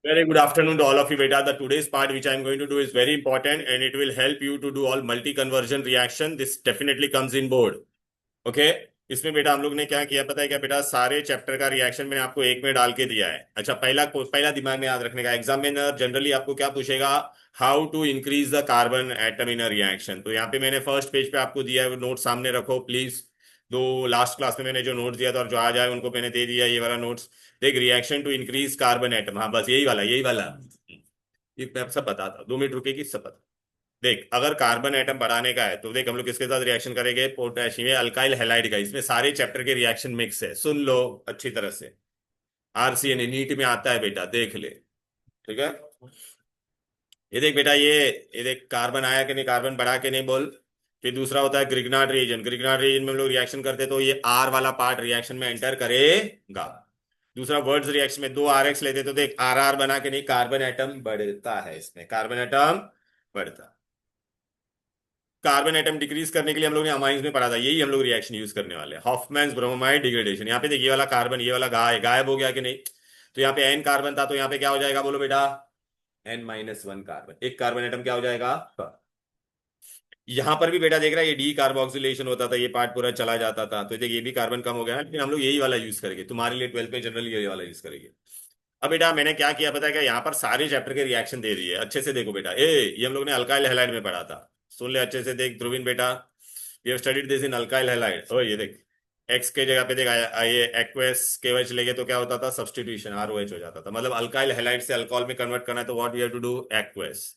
Very good afternoon to all of you, beta. The today's part which I am going to do is very important and it will help you to do all multi-conversion reaction. This definitely comes in board. Okay. इसमें बेटा हम लोग ने क्या किया पता है क्या बेटा? सारे चैप्टर का रिएक्शन मैंने आपको एक में डाल के दिया है। अच्छा, पहला दिमाग में याद रखने का, एग्जाम में ना जनरली आपको क्या पूछेगा? How to increase the carbon atom in a reaction. तो यहाँ पे मैंने फर्स्ट पेज पे आपको दिया है, नोट सामने रखो प्लीज। दो लास्ट क्लास में मैंने जो नोट दिया था और जो आज आए उनको मैंने दे दिया ये वाला नोट्स। देख, reaction to increase carbon atom, हाँ बस यही वाला ये मैं सब बताता, 2 मिनट रुकेगी सब बता। देख, अगर कार्बन एटम बढ़ाने का है तो देख हम लोग किसके साथ रिएक्शन करेंगे? पोटेशियम अल्काइल हैलाइड का। इसमें सारे चैप्टर के रिएक्शन मिक्स है, सुन लो अच्छी तरह से। आरसीएन नीट में आता है बेटा, देख ले। ठीक है, ये देख बेटा, ये देख कार्बन आया कि नहीं, कार्बन बढ़ा के नहीं बोल। फिर दूसरा होता है ग्रिग्नार्ड रीजन। ग्रिग्नार्ड रीजन में हम लोग रिएक्शन करते तो ये आर वाला पार्ट रिएक्शन में एंटर करेगा। दूसरा वर्ड्स रिएक्शन में 2 RX लेते तो देख आर आर बना के नहीं, कार्बन एटम बढ़ता है, इसमें कार्बन एटम बढ़ता। कार्बन एटम डिक्रीज करने के लिए हम लोग ने अमाइंस में पढ़ा था, यही हम लोग रिएक्शन यूज करने वाले हैं, हॉफमैन्स ब्रोमाइड डिग्रेडेशन। यहाँ पे देखिए, ये वाला कार्बन, ये वाला गायब हो गया कि नहीं? तो यहाँ पे एन कार्बन था तो यहाँ पे क्या हो जाएगा बोलो बेटा? N-1 कार्बन, एक कार्बन एटम क्या हो जाएगा? यहाँ पर भी बेटा देख रहा है, ये डी कार्बोक्सिलेशन होता था, ये पार्ट पूरा चला जाता था, तो देखिए ये भी कार्बन कम हो गया ना, लेकिन हम लोग यही वाला यूज करेंगे, तुम्हारे लिए 12th में जनरली यही वाला यूज करेंगे। अब बेटा मैंने क्या किया पता है क्या? यहाँ पर सारे चैप्टर के रिएक्शन दे दिए, अच्छे से देखो बेटा। ये हम लोग ने अल्काइल हैलाइड में पढ़ा था, सुन ले अच्छे से, देख ध्रुविन बेटा। ये studied this in alkyl halide. ओ ये देख, एक्स के जगह पे देख ये एक्वेस के एच लेके तो क्या होता था? सब्सटीट्यूशन, ROH हो जाता था। मतलब अल्काइल हैलाइड से अल्कोहल में कन्वर्ट करना है तो what we have to do? Aqueous.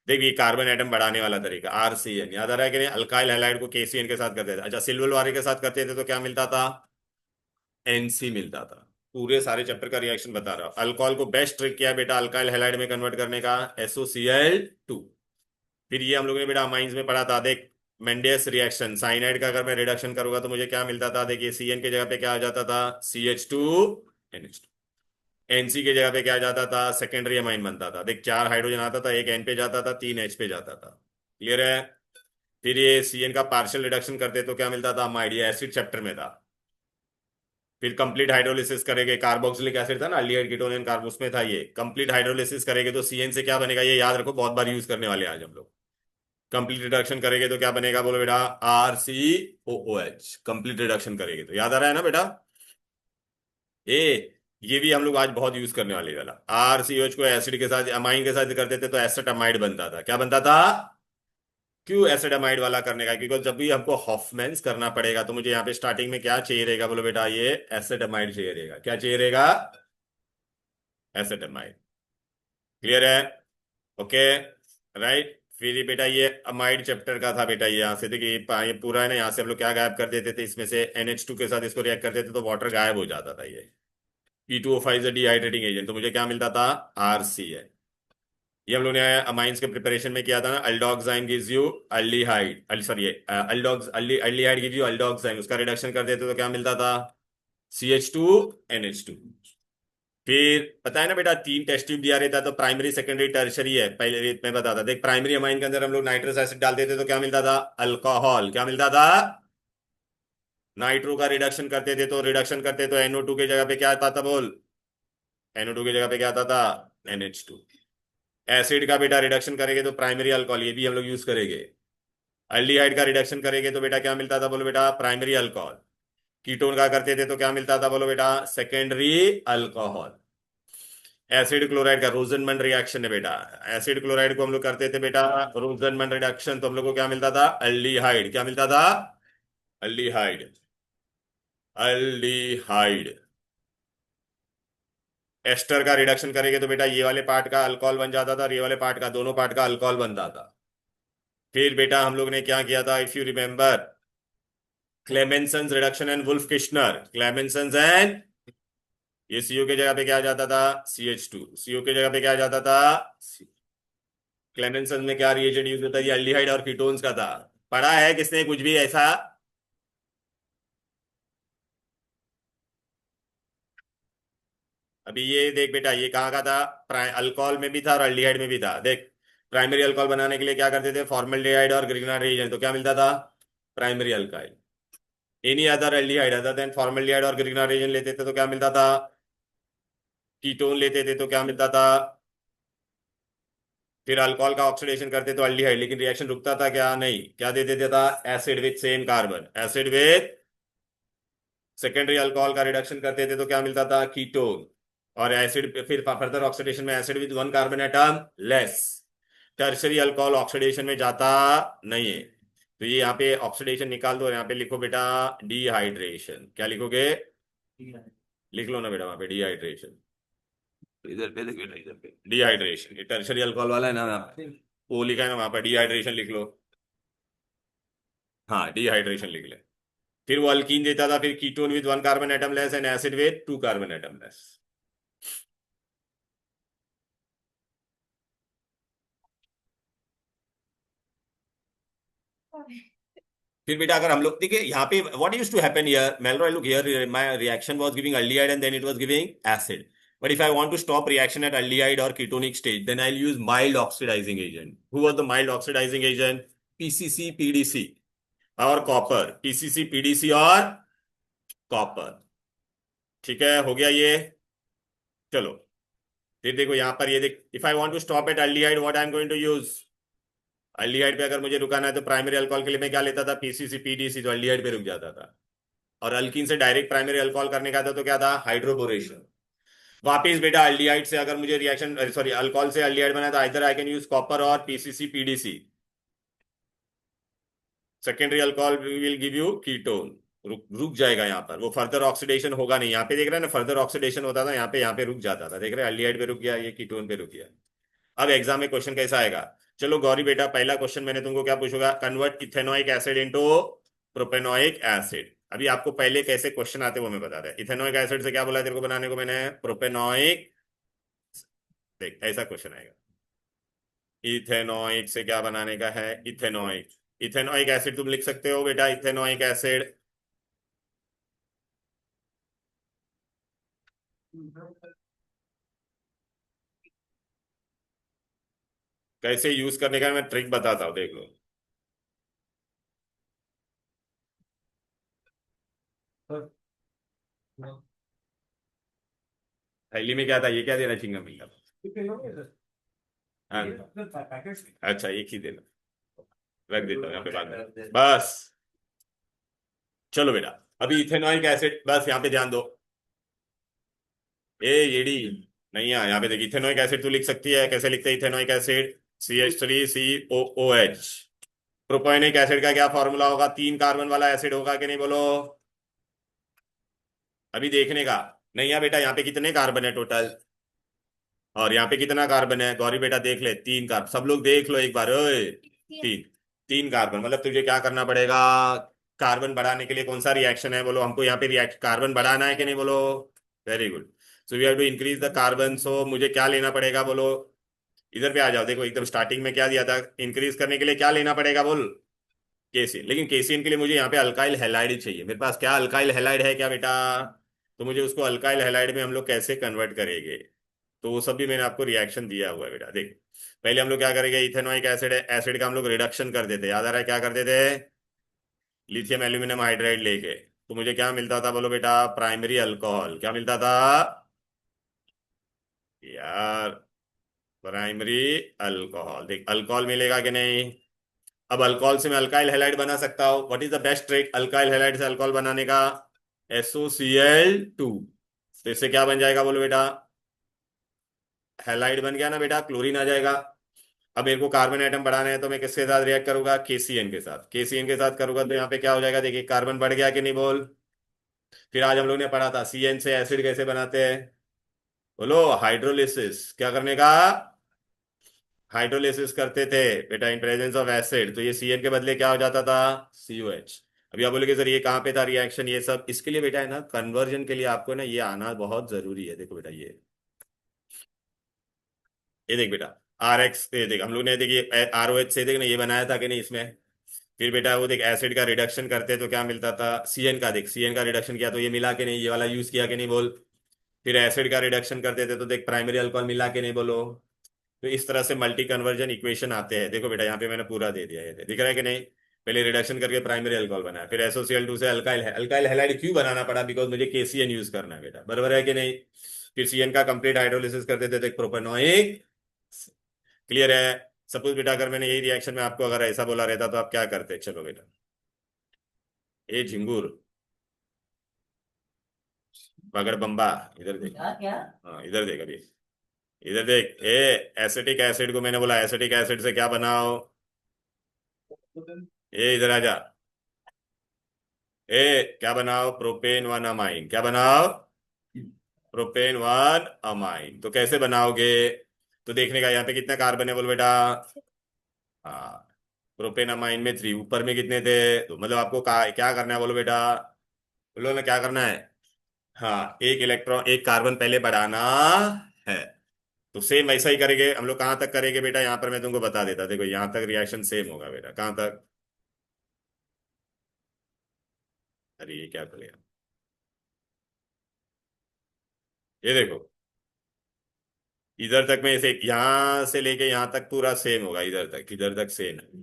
देखिए कार्बन एटम बढ़ाने वाला तरीका, RCN याद आ रहा है कि नहीं? अल्काइल हैलाइड को KCN के साथ करते थे। अच्छा, सिल्वर वाले के साथ करते थे तो क्या मिलता था? NC मिलता था। पूरे सारे चैप्टर का रिएक्शन बता रहा हूं। अल्कोहल को बेस्ट ट्रिक किया बेटा अल्काइल हैलाइड में कन्वर्ट करने का, SOCl2। फिर ये हम लोगों ने बेटा अमाइंस में पढ़ा था, देख मेंडेस रिएक्शन, साइनाइड का अगर मैं रिडक्शन करूंगा तो मुझे क्या मिलता था? देखिए CN के जगह पे क्या आ जाता था? CH2NH2। NC के जगह पे क्या आ जाता था? सेकेंडरी अमाइन बनता था। देख 4 हाइड्रोजन आता था, एक N पे जाता था, 3 H पे जाता था। क्लियर है? फिर ये CN का पार्शियल रिडक्शन करते तो क्या मिलता था? अमाइड, ये एसिड चैप्टर में था। फिर कंप्लीट हाइड्रोलिसिस करेंगे, कार्बोक्सिलिक एसिड था ना, अल्डिहाइड कीटोन एंड कार्ब, उसमें था ये। कंप्लीट हाइड्रोलिसिस करेंगे तो CN से क्या बनेगा? ये याद रखो, बहुत बार यूज करने वाले हैं आज हम लोग। कंप्लीट रिडक्शन करेंगे तो क्या बनेगा बोलो बेटा? RCOOH। कंप्लीट रिडक्शन करेंगे तो याद आ रहा है ना बेटा? ए, ये भी हम लोग आज बहुत यूज करने वाले वाला। RCOH को एसिड के साथ, अमाइन के साथ करते थे तो एसेटामाइड बनता था। क्या बनता था? क्यों एसिडामाइड वाला करने का? क्योंकि जब भी हमको हॉफमैन्स करना पड़ेगा तो मुझे यहाँ पे स्टार्टिंग में क्या चाहिए रहेगा बोलो बेटा? ये एसिडामाइड चाहिए रहेगा। क्या चाहिए रहेगा? एसिडामाइड। क्लियर है? Okay, right. फिर ये बेटा ये अमाइड चैप्टर का था बेटा, ये यहाँ से देखिए, ये पूरा है ना, यहाँ से हम लोग क्या गायब कर देते थे? इसमें से NH2 के साथ इसको रिएक्ट करते थे तो वाटर गायब हो जाता था। ये P2O5 इज डिहाइड्रेटिंग एजेंट, तो मुझे क्या मिलता था? RCN। ये हम लोग ने अमाइंस के प्रिपरेशन में किया था ना, aldoxime gives you aldehyde, sorry aldehyde gives you aldoxime, उसका रिडक्शन कर देते तो क्या मिलता था? CH2NH2। फिर पता है ना बेटा, 3 टेस्ट ट्यूब दिया रहता तो प्राइमरी सेकेंडरी टर्शरी है, पहले रेत में बता था। देख प्राइमरी अमाइन के अंदर हम लोग नाइट्रस एसिड डालते थे तो क्या मिलता था? अल्कोहल। क्या मिलता था? नाइट्रो का रिडक्शन करते थे तो रिडक्शन करते तो NO2 की जगह पे क्या आता था बोल? NO2 की जगह पे क्या आता था? NH2। एसिड का बेटा रिडक्शन करेंगे तो प्राइमरी अल्कोहल, ये भी हम लोग यूज करेंगे। अल्डिहाइड का रिडक्शन करेंगे तो बेटा क्या मिलता था बोलो बेटा? Primary alcohol. कीटोन का करते थे तो क्या मिलता था बोलो बेटा? Secondary alcohol. एसिड क्लोराइड का रोजनमन रिएक्शन है बेटा, एसिड क्लोराइड को हम लोग करते थे बेटा रोजनमन रिडक्शन, तो हम लोग को क्या मिलता था? अल्डिहाइड। क्या मिलता था? अल्डिहाइड। अल्डिहाइड। एस्टर का रिडक्शन करेंगे तो बेटा ये वाले पार्ट का अल्कोहल बन जाता था और ये वाले पार्ट का, दोनों पार्ट का अल्कोहल बनता था। फिर बेटा हम लोग ने क्या किया था, if you remember, Clemmensen's reduction and Wolff Kishner, Clemmensen's and, ये CO के जगह पे क्या आ जाता था? CH2। CO के जगह पे क्या आ जाता था? क्लेमेंसन्स में क्या रिएजेंट यूज होता है? ये अल्डिहाइड और कीटोन्स का था। पढ़ा है किसने कुछ भी ऐसा? अभी ये देख बेटा, ये कहाँ का था? अल्कोहल में भी था और अल्डिहाइड में भी था। देख, प्राइमरी अल्कोहल बनाने के लिए क्या करते थे? फॉर्मल्डिहाइड और ग्रिग्नार्ड रिएजेंट, तो क्या मिलता था? Primary alkyl. Any other aldehyde other than formaldehyde और ग्रिग्नार्ड रिएजेंट लेते थे तो क्या मिलता था? कीटोन लेते थे तो क्या मिलता था, फिर अल्कोहल का ऑक्सीडेशन करते तो अल्डिहाइड, लेकिन रिएक्शन रुकता था क्या, नहीं, क्या दे देता था, acid with same carbon, acid with secondary alcohol का रिडक्शन करते थे तो क्या मिलता था, कीटोन। और एसिड फिर फर्दर ऑक्सीडेशन में acid with one carbon atom less, tertiary alcohol oxidation में जाता नहीं है। तो ये यहाँ पे ऑक्सीडेशन निकाल दो और यहाँ पे लिखो बेटा डिहाइड्रेशन, क्या लिखोगे, लिख लो ना बेटा वहां पे डिहाइड्रेशन, इधर पे देख बेटा, इधर पे डिहाइड्रेशन, ये टर्शरी अल्कोहल वाला है ना यहाँ पे, वो लिखा है ना वहां पर, डिहाइड्रेशन लिख लो। हाँ डिहाइड्रेशन लिख ले। फिर वो अल्कीन देता था, फिर ketone with one carbon atom less and acid with two carbon atom less. फिर बेटा अगर हम लोग देखिए यहाँ पे what used to happen here, Melroy look here, my reaction was giving aldehyde and then it was giving acid, but if I want to stop reaction at aldehyde or ketonic stage then I'll use mild oxidizing agent. Who was the mild oxidizing agent? PCC PDC और copper, PCC PDC और copper. ठीक है, हो गया ये। चलो फिर देखो यहाँ पर, ये देख, if I want to stop at aldehyde what I am going to use, aldehyde पे अगर मुझे रुकाना है तो प्राइमरी अल्कोहल के लिए मैं क्या लेता था, पीसीसी पीडीसी, तो अल्डिहाइड पे रुक जाता था। और अल्कीन से डायरेक्ट प्राइमरी अल्कोहल करने का था तो क्या था, हाइड्रोबोरेशन। वापिस बेटा अल्डिहाइड से अगर मुझे रिएक्शन, सॉरी अल्कोहल से अल्डिहाइड बना था, इधर आई कैन यूज कॉपर और PCC PDC, secondary alcohol will give you ketone. रुक जाएगा यहाँ पर, वो फर्दर ऑक्सीडेशन होगा नहीं। यहाँ पे देख रहे हैं ना, फर्दर ऑक्सीडेशन होता था, यहाँ पे रुक जाता था, देख रहे हैं अल्डिहाइड पे रुक गया, ये कीटोन पे रुक गया। अब एग्जाम में क्वेश्चन कैसा आएगा, चलो गौरी बेटा पहला क्वेश्चन मैंने तुमको क्या पूछूंगा, convert ethanoic acid into propanoic acid. अभी आपको पहले कैसे क्वेश्चन आते वो मैं बता रहा, इथेनोइक एसिड से क्या बोला तेरे को बनाने को मैंने, प्रोपेनोइक। देख ऐसा क्वेश्चन आएगा, इथेनोइक से क्या बनाने का है, इथेनोइक, इथेनोइक एसिड तुम लिख सकते हो बेटा, इथेनोइक एसिड कैसे यूज करने का मैं ट्रिक बताता हूँ, देख लो। थैली में क्या था, ये क्या देना, चिंगम मिंगम, हाँ अच्छा एक ही देना, रख देता हूँ यहाँ पे बाद में बस। चलो बेटा, अभी इथेनॉइक एसिड, बस यहाँ पे ध्यान दो, ए येडी, नहीं यहाँ पे देखिए, इथेनॉइक एसिड तो लिख सकती है, कैसे लिखते हैं ethanoic acid, CH3COOH। Propionic acid का क्या फॉर्मूला होगा, तीन कार्बन वाला एसिड होगा कि नहीं बोलो, अभी देखने का। नहीं है बेटा, यहाँ पे कितने कार्बन है टोटल, और यहाँ पे कितना कार्बन है, गौरी बेटा देख ले, तीन कार्बन, सब लोग देख लो एक बार, ओए तीन, तीन कार्बन, मतलब तुझे क्या करना पड़ेगा, कार्बन बढ़ाने के लिए कौन सा रिएक्शन है बोलो, हमको यहाँ पे रिएक्ट कार्बन बढ़ाना है कि नहीं बोलो, very good, so we have to increase the carbon, so मुझे क्या लेना पड़ेगा बोलो, इधर पे आ जाओ, देखो एकदम स्टार्टिंग में क्या दिया था, इंक्रीज करने के लिए क्या लेना पड़ेगा बोल, केसीन, लेकिन केसीन के लिए मुझे यहाँ पे अल्काइल हैलाइड चाहिए, मेरे पास क्या अल्काइल हैलाइड है क्या बेटा, तो मुझे उसको अल्काइल हैलाइड में हम लोग कैसे कन्वर्ट करेंगे, तो वो सब भी मैंने आपको रिएक्शन दिया हुआ है बेटा। देख पहले हम लोग क्या करेंगे, इथेनोइक एसिड है, एसिड का हम लोग रिडक्शन कर देते, याद आ रहा है क्या करते थे, लिथियम एल्यूमिनियम हाइड्राइड लेके, तो मुझे क्या मिलता था बोलो बेटा, प्राइमरी अल्कोहल, क्या मिलता था यार, प्राइमरी अल्कोहल। देख अल्कोहल मिलेगा कि नहीं, अब अल्कोहल से मैं अल्काइल हैलाइड बना सकता हूँ, what is the best trick alkyl halide से अल्कोहल बनाने का, SOCl2, तो इससे क्या बन जाएगा बोलो बेटा, हैलाइड बन गया ना बेटा, क्लोरीन आ जाएगा। अब मेरे को कार्बन एटम बढ़ाना है तो मैं किसके साथ रिएक्ट करूंगा, KCN के साथ, KCN के साथ करूंगा तो यहाँ पे क्या हो जाएगा, देखिए कार्बन बढ़ गया कि नहीं बोल। फिर आज हम लोग ने पढ़ा था CN से एसिड कैसे बनाते हैं, बोलो हाइड्रोलिसिस, क्या करने का, हाइड्रोलिसिस करते थे बेटा इन प्रेजेंस ऑफ एसिड, तो ये CN के बदले क्या हो जाता था, COH। अभी आप बोलोगे सर ये कहाँ पे था रिएक्शन, ये सब इसके लिए बेटा है ना, कन्वर्जन के लिए आपको ना ये आना बहुत जरूरी है। देखो बेटा ये देख बेटा, RX, ये देख हम लोग ने देखिए ROH से देख ना ये बनाया था कि नहीं इसमें, फिर बेटा वो देख एसिड का रिडक्शन करते तो क्या मिलता था, CN का, देख CN का रिडक्शन किया तो ये मिला कि नहीं, ये वाला यूज किया कि नहीं बोल। फिर एसिड का रिडक्शन करते थे तो देख प्राइमरी अल्कोहल मिला कि नहीं बोलो। तो इस तरह से मल्टी कन्वर्जन इक्वेशन आते हैं, देखो बेटा यहाँ पे मैंने पूरा दे दिया, ये दिख रहा है कि नहीं, पहले रिडक्शन करके प्राइमरी अल्कोहल बनाया, फिर SOCl2 से अल्काइल है, अल्काइल हैलाइड क्यों बनाना पड़ा, बिकॉज मुझे KCN यूज करना है बेटा, बराबर है कि नहीं। फिर CN का कंप्लीट हाइड्रोलिसिस कर देते थे प्रोपेनोइक। क्लियर है? सपोज बेटा अगर मैंने यही रिएक्शन में आपको अगर ऐसा बोला रहता तो आप क्या करते? चलो बेटा, ए झिंगुर, पकड़ बम्बा, इधर देख। क्या क्या? हाँ इधर देख अभी, इधर देख। ए एसिटिक एसिड को मैंने बोला एसिटिक एसिड से क्या बनाओ? ए इधर आ जा। ए क्या बनाओ? Propane one amine. क्या बनाओ? Propane one amine. तो कैसे बनाओगे? तो देखने का यहाँ पे कितने कार्बन है बोल बेटा। हाँ, प्रोपेन अमाइन में 3, ऊपर में कितने थे? तो मतलब आपको क्या करना है बोलो बेटा। बोलो ना क्या करना है। हाँ, एक इलेक्ट्रॉन एक कार्बन पहले बढ़ाना है। तो सेम वैसा ही करेंगे हम लोग। कहाँ तक करेंगे बेटा? यहाँ पर मैं तुमको बता देता। देखो यहाँ तक रिएक्शन सेम होगा बेटा। कहाँ तक? अरे ये क्या करेगा? ये देखो, इधर तक में इसे यहाँ से लेके यहाँ तक पूरा सेम होगा। इधर तक सेम है।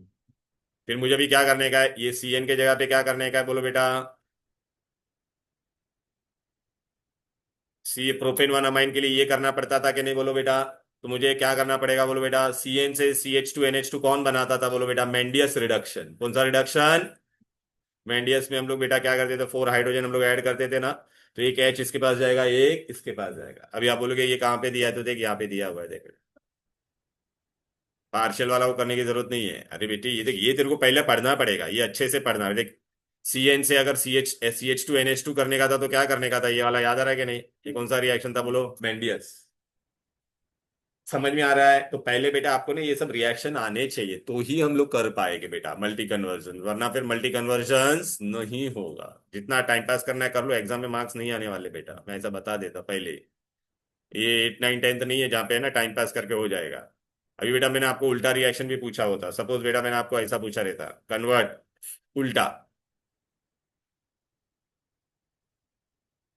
फिर मुझे भी क्या करने का है? ये CN के जगह पे क्या करने का है बोलो बेटा। सी प्रोपेन वन अमाइन के लिए ये करना पड़ता था कि नहीं बोलो बेटा? तो मुझे क्या करना पड़ेगा बोलो बेटा? CN से CH2NH2 कौन बनाता था बोलो बेटा? मेंडियस रिडक्शन। कौन सा रिडक्शन? मेंडियस में हम लोग बेटा क्या करते थे? 4 हाइड्रोजन हम लोग ऐड करते थे ना। तो एक H इसके पास जाएगा, एक इसके पास जाएगा। अभी आप बोलोगे ये कहाँ पे दिया है? तो देख यहाँ पे दिया हुआ है, देख। पार्शियल वाला को करने की जरूरत नहीं है। अरे बेटी ये देख, ये तेरे को पहले पढ़ना पड़ेगा, ये अच्छे से पढ़ना है। देख, CN से अगर CH2NH2 करने का था तो क्या करने का था? ये वाला याद आ रहा है कि नहीं? ये कौन सा रिएक्शन था बोलो? मेंडियस। समझ में आ रहा है? तो पहले बेटा आपको ना ये सब रिएक्शन आने चाहिए तो ही हम लोग कर पाएंगे बेटा मल्टी कन्वर्जन, वरना फिर मल्टी कन्वर्जन नहीं होगा। जितना टाइम पास करना है कर लो, एग्जाम में मार्क्स नहीं आने वाले बेटा, मैं ऐसा बता देता पहले ही। ये 8 9 10th नहीं है जहाँ पे है ना टाइम पास करके हो जाएगा। अभी बेटा मैंने आपको उल्टा रिएक्शन भी पूछा होता। सपोज बेटा मैंने आपको ऐसा पूछा रहता, कन्वर्ट उल्टा।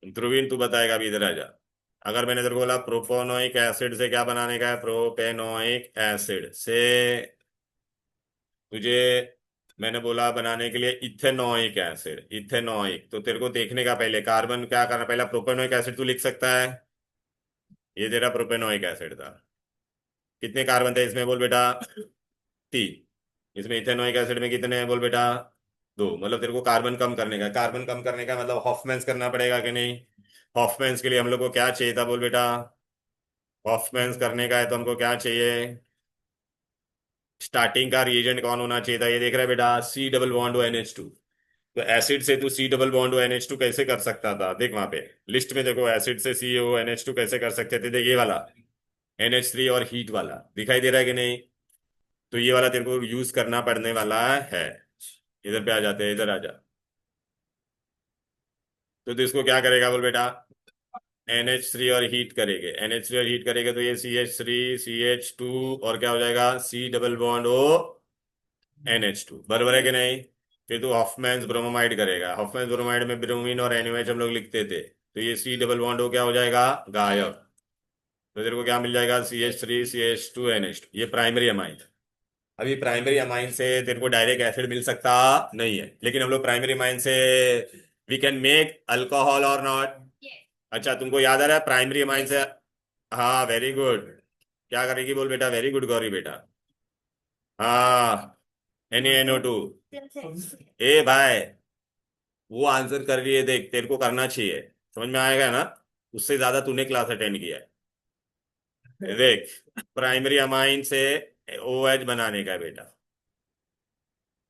ध्रुवीन तू बताएगा अभी, इधर आ जा। अगर मैंने तेरे को बोला प्रोपोनोइक एसिड से क्या बनाने का है? प्रोपेनोइक एसिड से तुझे मैंने बोला बनाने के लिए इथेनोइक एसिड। इथेनोइक तो तेरे को देखने का पहले कार्बन क्या करना, पहला प्रोपेनोइक एसिड तू लिख सकता है। ये तेरा प्रोपेनोइक एसिड था। कितने कार्बन थे इसमें बोल बेटा? 3। इसमें इथेनोइक एसिड में कितने हैं बोल बेटा? 2। मतलब तेरे को कार्बन कम करने का, कार्बन कम करने का मतलब हॉफमैन्स करना पड़ेगा कि नहीं? हॉफमैन्स के लिए हम लोग को क्या चाहिए था बोल बेटा? हॉफमैन्स करने का है तो हमको क्या चाहिए? स्टार्टिंग का रिएजेंट कौन होना चाहिए था? ये देख रहा है बेटा, C double bond O NH2। तो एसिड से तू C double bond O NH2 कैसे कर सकता था? देख वहां पे लिस्ट में देखो, एसिड से CONH2 कैसे कर सकते थे? देख ये वाला NH3 और हीट वाला दिखाई दे रहा है कि नहीं? तो ये वाला तेरे को यूज करना पड़ने वाला है। इधर पे आ जाते हैं, इधर आ जा। तो इसको क्या करेगा बोल बेटा? NH3 और हीट करेंगे, NH3 और हीट करेंगे तो ये CH3 CH2 और क्या हो जाएगा? C double bond O NH2। बराबर है कि नहीं? फिर तू हॉफमैन्स ब्रोमाइड करेगा। हॉफमैन्स ब्रोमाइड में ब्रोमीन और NaOH हम लोग लिखते थे, तो ये C डबल बॉन्ड O क्या हो जाएगा? गायब। तो तेरे को क्या मिल जाएगा? CH3 CH2 NH2। ये प्राइमरी अमाइन। अभी प्राइमरी अमाइन से तेरे को डायरेक्ट एसिड मिल सकता नहीं है, लेकिन हम लोग प्राइमरी अमाइन से वी कैन मेक अल्कोहल और नॉट। अच्छा तुमको याद आ रहा है प्राइमरी अमाइन से? हाँ वेरी गुड। क्या करेगी बोल बेटा? वेरी गुड गौरी बेटा। हाँ, NaNO2। ए भाई, वो आंसर कर रही है, देख तेरे को करना चाहिए। समझ में आएगा ना? उससे ज्यादा तूने क्लास अटेंड किया है। देख, प्राइमरी अमाइन से OH बनाने का है बेटा।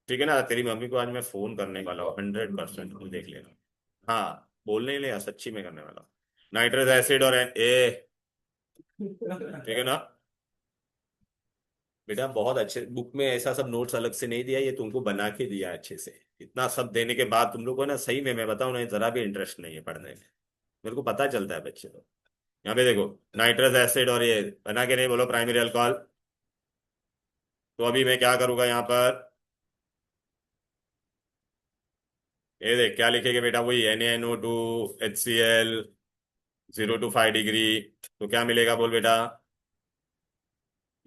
ठीक है ना? तेरी मम्मी को आज मैं फोन करने वाला हूँ 100%, तू देख लेना। हाँ बोलने ही ले, सच्ची में करने वाला हूँ। नाइट्रस एसिड और ठीक है ना बेटा? बहुत अच्छे बुक में ऐसा सब नोट्स अलग से नहीं दिया, ये तुमको बना के दिया है अच्छे से। इतना सब देने के बाद तुम लोग को ना, सही में मैं बताऊं ना, जरा भी इंटरेस्ट नहीं है पढ़ने में। मेरे को पता चलता है बच्चे को। यहाँ पे देखो, नाइट्रस एसिड और ये बना के नहीं बोलो प्राइमरी अल्कोहल। तो अभी मैं क्या करूंगा यहाँ पर? ये देख क्या लिखेगा बेटा? वही NaNO2 HCl 0 to 5 डिग्री। तो क्या मिलेगा बोल बेटा?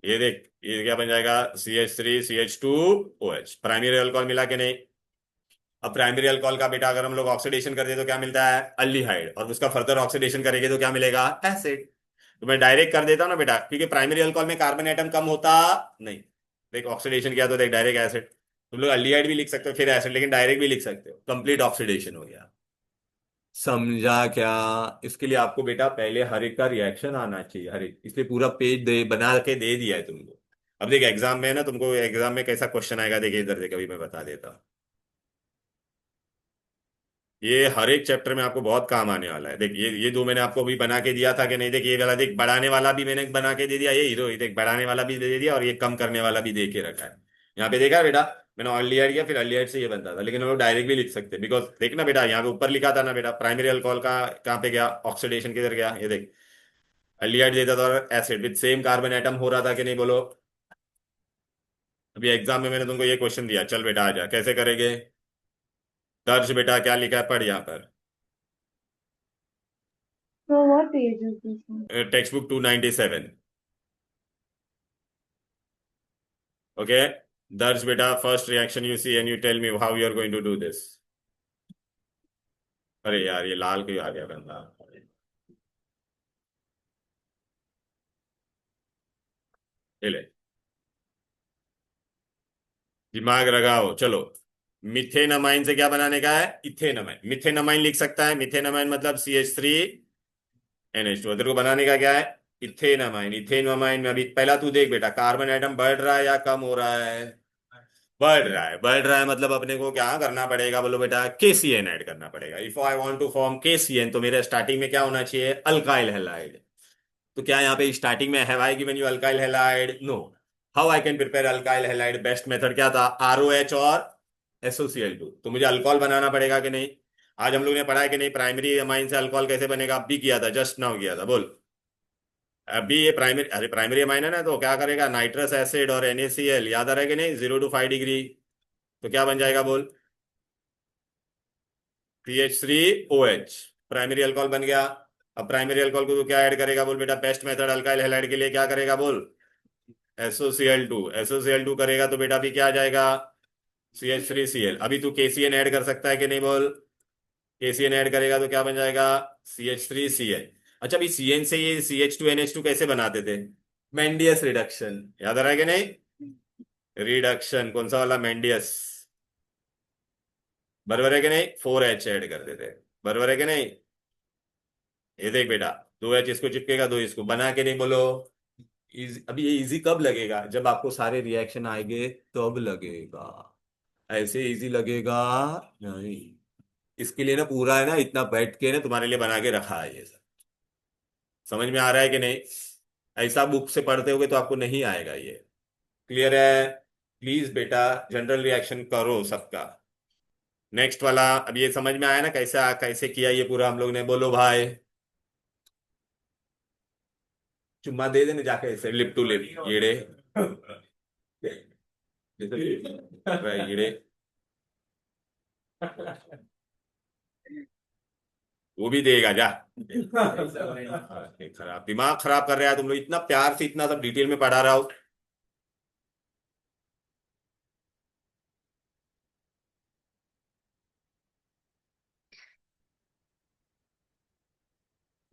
ये देख, ये क्या बन जाएगा? CH3 CH2 OH। Primary alcohol मिला के नहीं? अब प्राइमरी अल्कोहल का बेटा अगर हम लोग ऑक्सीडेशन कर दे तो क्या मिलता है, अल्डिहाइड, और उसका फर्दर ऑक्सीडेशन करेंगे तो क्या मिलेगा, एसिड। तो मैं डायरेक्ट कर देता हूँ ना बेटा, क्योंकि प्राइमरी अल्कोहल में कार्बन एटम कम होता नहीं। देख ऑक्सीडेशन किया तो देख डायरेक्ट एसिड, तुम लोग अल्डिहाइड भी लिख सकते हो फिर एसिड, लेकिन डायरेक्ट भी लिख सकते हो, कंप्लीट ऑक्सीडेशन हो गया। समझा क्या? इसके लिए आपको बेटा पहले हर एक का रिएक्शन आना चाहिए, हर एक, इसलिए पूरा पेज दे बना के दे दिया है तुमको। अब देख एग्जाम में ना, तुमको एग्जाम में कैसा क्वेश्चन आएगा, देखिए इधर देख, अभी मैं बता देता हूँ। ये हर एक चैप्टर में आपको बहुत काम आने वाला है। देख ये दो मैंने आपको अभी बना के दिया था कि नहीं, देख ये वाला देख, बढ़ाने वाला भी मैंने बना के दे दिया, ये हीरो देख बढ़ाने वाला भी दे दिया, और ये कम करने वाला भी दे के रखा है। यहाँ पे देखा है बेटा, मैंने ऑल्डिहाइड किया, फिर अल्डिहाइड से ये बनता था, लेकिन हम लोग डायरेक्ट भी लिख सकते हैं, बिकॉज देख ना बेटा, यहाँ पे ऊपर लिखा था ना बेटा, प्राइमरी अल्कोहल का कहाँ पे गया, ऑक्सीडेशन किधर गया, ये देख, अल्डिहाइड देता था और acid with same carbon atom हो रहा था कि नहीं, बोलो। अभी एग्जाम में मैंने तुमको ये क्वेश्चन दिया, चल बेटा आ जा, कैसे करेंगे। दर्ज बेटा क्या लिखा है, पढ़ यहाँ पर। So what page is this one? Text book 297। Okay, दर्ज बेटा, first reaction you see and you tell me how you are going to do this. अरे यार ये लाल क्यों आ गया बंदा। ये ले, दिमाग लगाओ, चलो। मिथेनमाइन से क्या बनाने का है, इथेनमाइन, मिथेनमाइन लिख सकता है, मिथेनमाइन मतलब CH3NH2, तेरे को बनाने का क्या है, इथेनमाइन। इथेनमाइन में अभी पहला तू देख बेटा, कार्बन एटम बढ़ रहा है या कम हो रहा है, बढ़ रहा है, बढ़ रहा है, मतलब अपने को क्या करना पड़ेगा, बोलो बेटा, KCN ऐड करना पड़ेगा। If I want to form KCN तो मेरे स्टार्टिंग में क्या होना चाहिए, अल्काइल हैलाइड। तो क्या यहाँ पे स्टार्टिंग में have I given you alkyl halide, no. How I can prepare alkyl halide, best method क्या था, ROH और SOCl2। तो मुझे अल्कोहल बनाना पड़ेगा कि नहीं। आज हम लोग ने पढ़ा है कि नहीं, प्राइमरी अमाइन से अल्कोहल कैसे बनेगा, अब भी किया था, जस्ट नाउ किया था, बोल। अभी ये प्राइमरी, अरे प्राइमरी अमाइन है ना, तो क्या करेगा, नाइट्रस एसिड और NaCl, याद आ रहा है कि नहीं, 0 to 5 डिग्री, तो क्या बन जाएगा, बोल, CH3OH, प्राइमरी अल्कोहल बन गया। अब प्राइमरी अल्कोहल को तो क्या ऐड करेगा, बोल बेटा, बेस्ट मेथड अल्काइल हैलाइड के लिए क्या करेगा, बोल, SOCl2 करेगा तो बेटा अभी क्या आ जाएगा, CH3Cl। अभी तू KCN ऐड कर सकता है कि नहीं, बोल, KCN ऐड करेगा तो क्या बन जाएगा, CH3Cl। अच्छा, अभी CN से ये CH2NH2 कैसे बनाते थे, मेंडियस रिडक्शन, याद आ रहा है कि नहीं, रिडक्शन कौन सा वाला, मेंडियस, बराबर है कि नहीं, 4H ऐड करते थे, बराबर है कि नहीं। ये देख बेटा, 2H इसको चिपकेगा, दो इसको, बना के नहीं, बोलो। अभी ये इजी कब लगेगा, जब आपको सारे रिएक्शन आएंगे तब लगेगा, ऐसे इजी लगेगा नहीं। इसके लिए ना पूरा है ना, इतना बैठ के ना तुम्हारे लिए बना के रखा है ये सब, समझ में आ रहा है कि नहीं। ऐसा बुक से पढ़ते होगे तो आपको नहीं आएगा ये, क्लियर है। प्लीज बेटा जनरल रिएक्शन करो सबका। नेक्स्ट वाला, अब ये समझ में आया ना, कैसे कैसे किया ये पूरा हम लोग ने, बोलो भाई। चुम्मा दे देने जाके ऐसे, लिप टू लिप, येड़े, येड़े, वो भी देगा जा। खराब दिमाग खराब कर रहा है तुम लोग, इतना प्यार से इतना सब डिटेल में पढ़ा रहा हो।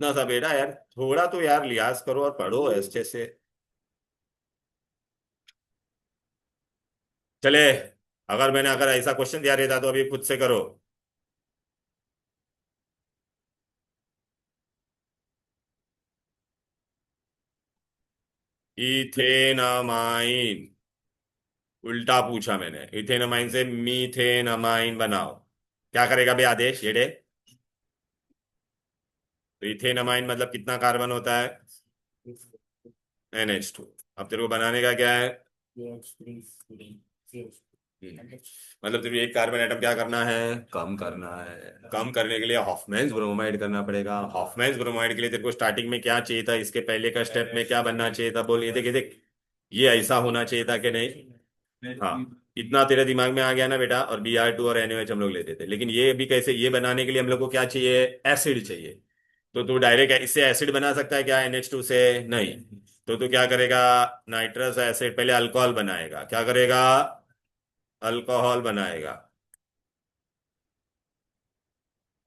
इतना सा बेटा यार, थोड़ा तो यार लिहाज करो और पढ़ो अच्छे से। चले, अगर मैंने अगर ऐसा क्वेश्चन दिया रहता तो अभी खुद से करो। इथेनमाइन, उल्टा पूछा मैंने, इथेनमाइन से मीथेनमाइन बनाओ, क्या करेगा बे आदेश, ये डे। तो इथेनमाइन मतलब कितना कार्बन होता है, NH2। अब तेरे को बनाने का क्या है, मतलब तेरे को एक कार्बन एटम क्या करना है, कम करना है। कम करने के लिए हॉफमैन्स ब्रोमाइड करना पड़ेगा। हॉफमैन्स ब्रोमाइड के लिए तेरे को स्टार्टिंग में क्या चाहिए था, इसके पहले का स्टेप में क्या बनना चाहिए था, बोल, ये देख, ये देख, ये ऐसा होना चाहिए था कि नहीं। हाँ, इतना तेरे दिमाग में आ गया ना बेटा, और Br2 और NaOH हम लोग लेते थे, लेकिन ये अभी कैसे, ये बनाने के लिए हम लोग को क्या चाहिए, एसिड चाहिए। तो तू डायरेक्ट इससे एसिड बना सकता है क्या, NH2 से, नहीं। तो तू क्या करेगा, नाइट्रस एसिड, पहले अल्कोहल बनाएगा, क्या करेगा, अल्कोहल बनाएगा।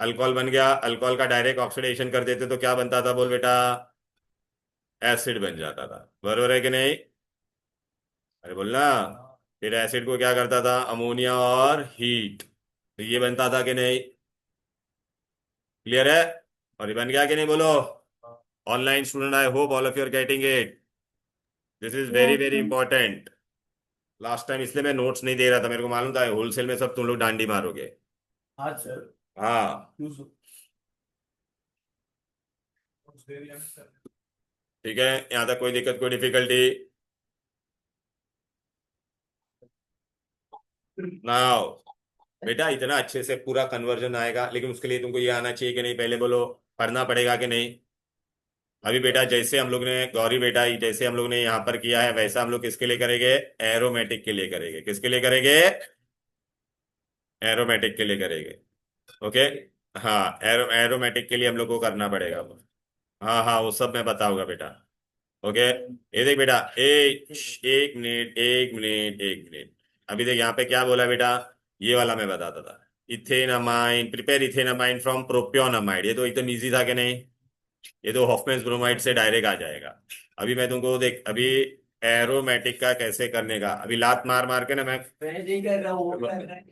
अल्कोहल बन गया, अल्कोहल का डायरेक्ट ऑक्सीडेशन कर देते तो क्या बनता था बोल बेटा? एसिड बन जाता था, बरोबर है कि नहीं? अरे बोलना। फिर एसिड को क्या करता था? अमोनिया और हीट, तो ये बनता था कि नहीं? क्लियर है? और ये बन गया कि नहीं बोलो? Online student, I hope all of you are getting it. This is very Yes, very sir. Important. Last time इसलिए मैं नोट्स नहीं दे रहा था, मेरे को मालूम था होलसेल में सब तुम लोग डांडी मारोगे। हाँ सर। हाँ। क्यों सर? ठीक है, यहाँ तक कोई दिक्कत, कोई डिफिकल्टी? नाउ बेटा, इतना अच्छे से पूरा कन्वर्जन आएगा, लेकिन उसके लिए तुमको ये आना चाहिए कि नहीं, पहले बोलो। पढ़ना पड़ेगा कि नहीं? अभी बेटा जैसे हम लोग ने गौरी बेटा, जैसे हम लोग ने यहाँ पर किया है, वैसा हम लोग किसके लिए करेंगे? एरोमेटिक के लिए करेंगे। किसके लिए करेंगे? एरोमेटिक के लिए करेंगे। ओके। हाँ, एरोमेटिक के लिए हम लोग को करना पड़ेगा। हाँ हाँ, वो सब मैं बताऊंगा बेटा। ओके। ये देख बेटा, एक मिनट, एक मिनट, एक मिनट। अभी देख यहाँ पे क्या बोला बेटा, ये वाला मैं बताता था। इथेनामाइन, प्रिपेयर इथेनामाइन फ्रॉम प्रोपियोनामाइड, ये तो एकदम इजी था कि नहीं? ये तो हॉफमेन्स ब्रोमाइड से डायरेक्ट आ जाएगा। अभी मैं तुमको देख, अभी एरोमेटिक का कैसे करने का, अभी लात मार मार के ना मैं। मैं नहीं कर रहा हूँ, वो कर रहा है।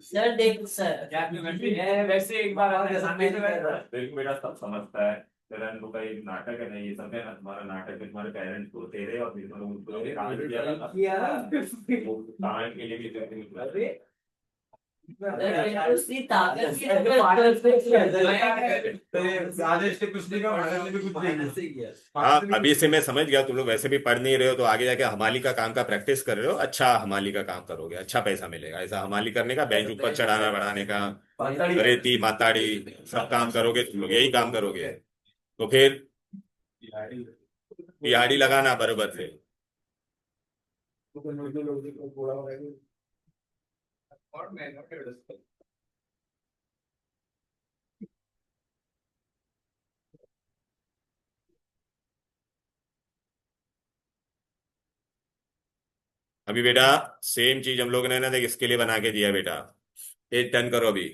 सर देख सर, क्या मैं वैसे एक बार आपके सामने नहीं कर रहा। देखो बेटा, सब समझता है तेरा, इन लोग का एक नाटक है, नहीं ये सब है ना, तुम्हारा नाटक है, तुम्हारे पेरेंट्स को तेरे और फिर तुम लोग उनको कांड किया था। वो कांड के लिए भी अरे उसकी ताकत की पार्टनर से आदेश से कुछ नहीं का भी कुछ नहीं। हाँ, अभी से मैं समझ गया, तुम लोग वैसे भी पढ़ नहीं रहे हो, तो आगे जाके हमाली का काम का प्रैक्टिस कर रहे हो, अच्छा हमाली का काम करोगे, अच्छा पैसा मिलेगा, ऐसा हमाली करने का, बेंच ऊपर चढ़ाना बढ़ाने का, रेती माताड़ी सब काम करोगे तुम लोग, यही काम करोगे। तो फिर दिहाड़ी लगाना बरोबर से। अभी बेटा सेम चीज हम लोग ने ना देख इसके लिए बना के दिया बेटा। ये टर्न करो अभी,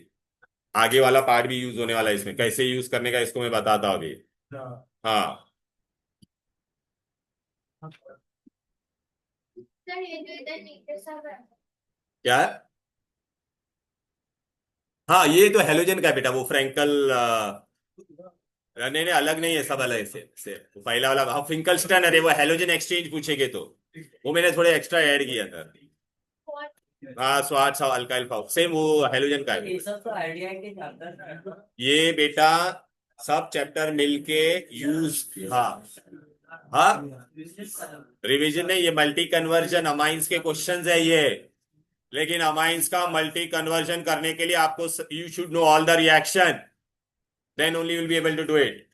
आगे वाला पार्ट भी यूज होने वाला है इसमें, कैसे यूज करने का इसको मैं बताता हूँ अभी। हाँ। सर ये जो इधर नीचे सब है। क्या है? हाँ, ये तो हेलोजन का है बेटा, वो फ्रैंकल नहीं नहीं, अलग नहीं है, सब अलग से वो पहला वाला, हाँ फिंकलस्टन, अरे वो हेलोजन एक्सचेंज पूछेगे तो वो मैंने थोड़े एक्स्ट्रा ऐड किया था। हाँ, स्वाट अल्काइल फाउक सेम वो हेलोजन का है। ये सब तो आइडिया के जाता है। ये बेटा सब चैप्टर मिलके यूज। हाँ हाँ, रिवीजन नहीं, ये मल्टी कन्वर्जन अमाइंस के क्वेश्चंस है ये। लेकिन अमाइंस का मल्टी कन्वर्जन करने के लिए आपको, you should know all the reaction, then only will be able to do it.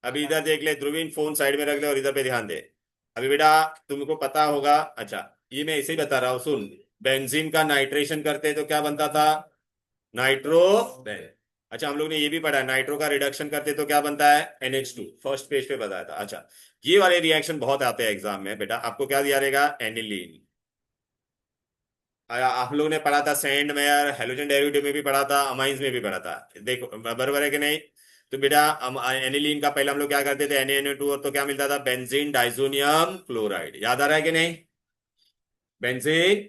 अभी इधर देख ले ध्रुवीन, फोन साइड में रख ले और इधर पे ध्यान दे। अभी बेटा तुमको पता होगा, अच्छा ये मैं ऐसे ही बता रहा हूँ, सुन। बेंजीन का नाइट्रेशन करते तो क्या बनता था? नाइट्रो। अच्छा, हम लोग ने ये भी पढ़ा, नाइट्रो का रिडक्शन करते तो क्या बनता है? NH2, फर्स्ट पेज पे बताया था। अच्छा, ये वाले रिएक्शन बहुत आते हैं एग्जाम में बेटा, आपको क्या दिया रहेगा? एनिलीन। आप लोग ने पढ़ा था सेंड मेयर, हेलोजन डेरिवेटिव में भी पढ़ा था, अमाइंस में भी पढ़ा था, देखो बराबर है कि नहीं? तो बेटा एनिलीन का पहले हम लोग क्या करते थे, NaNO2, और तो क्या मिलता था? बेंजीन डाइजोनियम क्लोराइड, याद आ रहा है कि नहीं? बेंजीन।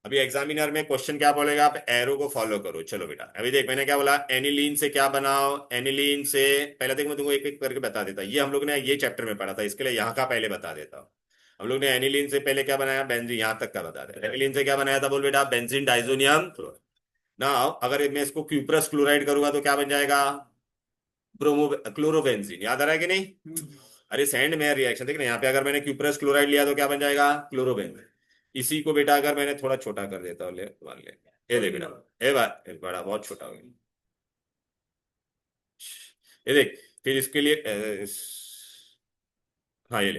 अभी एग्जामिनर में क्वेश्चन क्या बोलेगा, आप एरो को फॉलो करो। चलो बेटा, अभी देख मैंने क्या बोला, एनिलीन से क्या बनाओ? एनिलीन से पहले देख मैं तुमको एक एक करके बता देता, ये हम लोग ने ये चैप्टर में पढ़ा था, इसके लिए यहाँ का पहले बता देता हूँ। हम लोग ने एनिलीन से पहले क्या बनाया? बेंजीन, यहाँ तक का बता दे। एनिलीन से क्या बनाया था बोल बेटा? Benzene diazonium chloride. ना अगर मैं इसको क्यूप्रस क्लोराइड करूंगा तो क्या बन जाएगा? ब्रोमो क्लोरोबेंजीन, याद आ रहा है कि नहीं? अरे सेंड में रिएक्शन देख ना, यहाँ पे अगर मैंने क्यूप्रस क्लोराइड लिया तो क्या बन जाएगा? क्लोरोबेंजीन। इसी को बेटा अगर मैंने थोड़ा छोटा कर देता हूँ, ले मान ले, ये देख बेटा, ये बात ये बड़ा बहुत छोटा हो गया, ये देख। फिर इसके लिए हाँ ये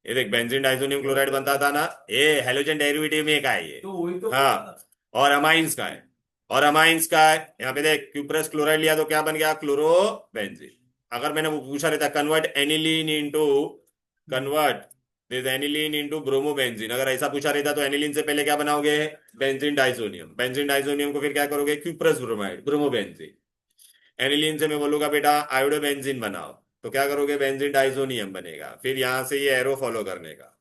देख बेंजीन डाइसोनियम क्लोराइड बनता था ना, ये हेलोजन डेरिवेटिव में का है ये। तो वही तो हाँ, और अमाइंस का है, और अमाइंस का है, यहाँ पे देख क्यूप्रस क्लोराइड लिया तो क्या बन गया? क्लोरोबेंजीन। अगर मैंने वो पूछा रहता convert aniline into, convert this aniline into bromobenzene. अगर ऐसा पूछा रहता तो एनिलीन से पहले क्या बनाओगे, बेंजीन डाइसोनियम, बेंजीन डाइसोनियम को फिर क्या करोगे, क्यूप्रस ब्रोमाइड, ब्रोमोबेंजीन। एनिलीन से मैं बोलूंगा बेटा आयोडोबेंजीन बनाओ, तो क्या करोगे, बेंजीन डाइसोनियम बनेगा। फिर यहां से ये एरो फॉलो करने का।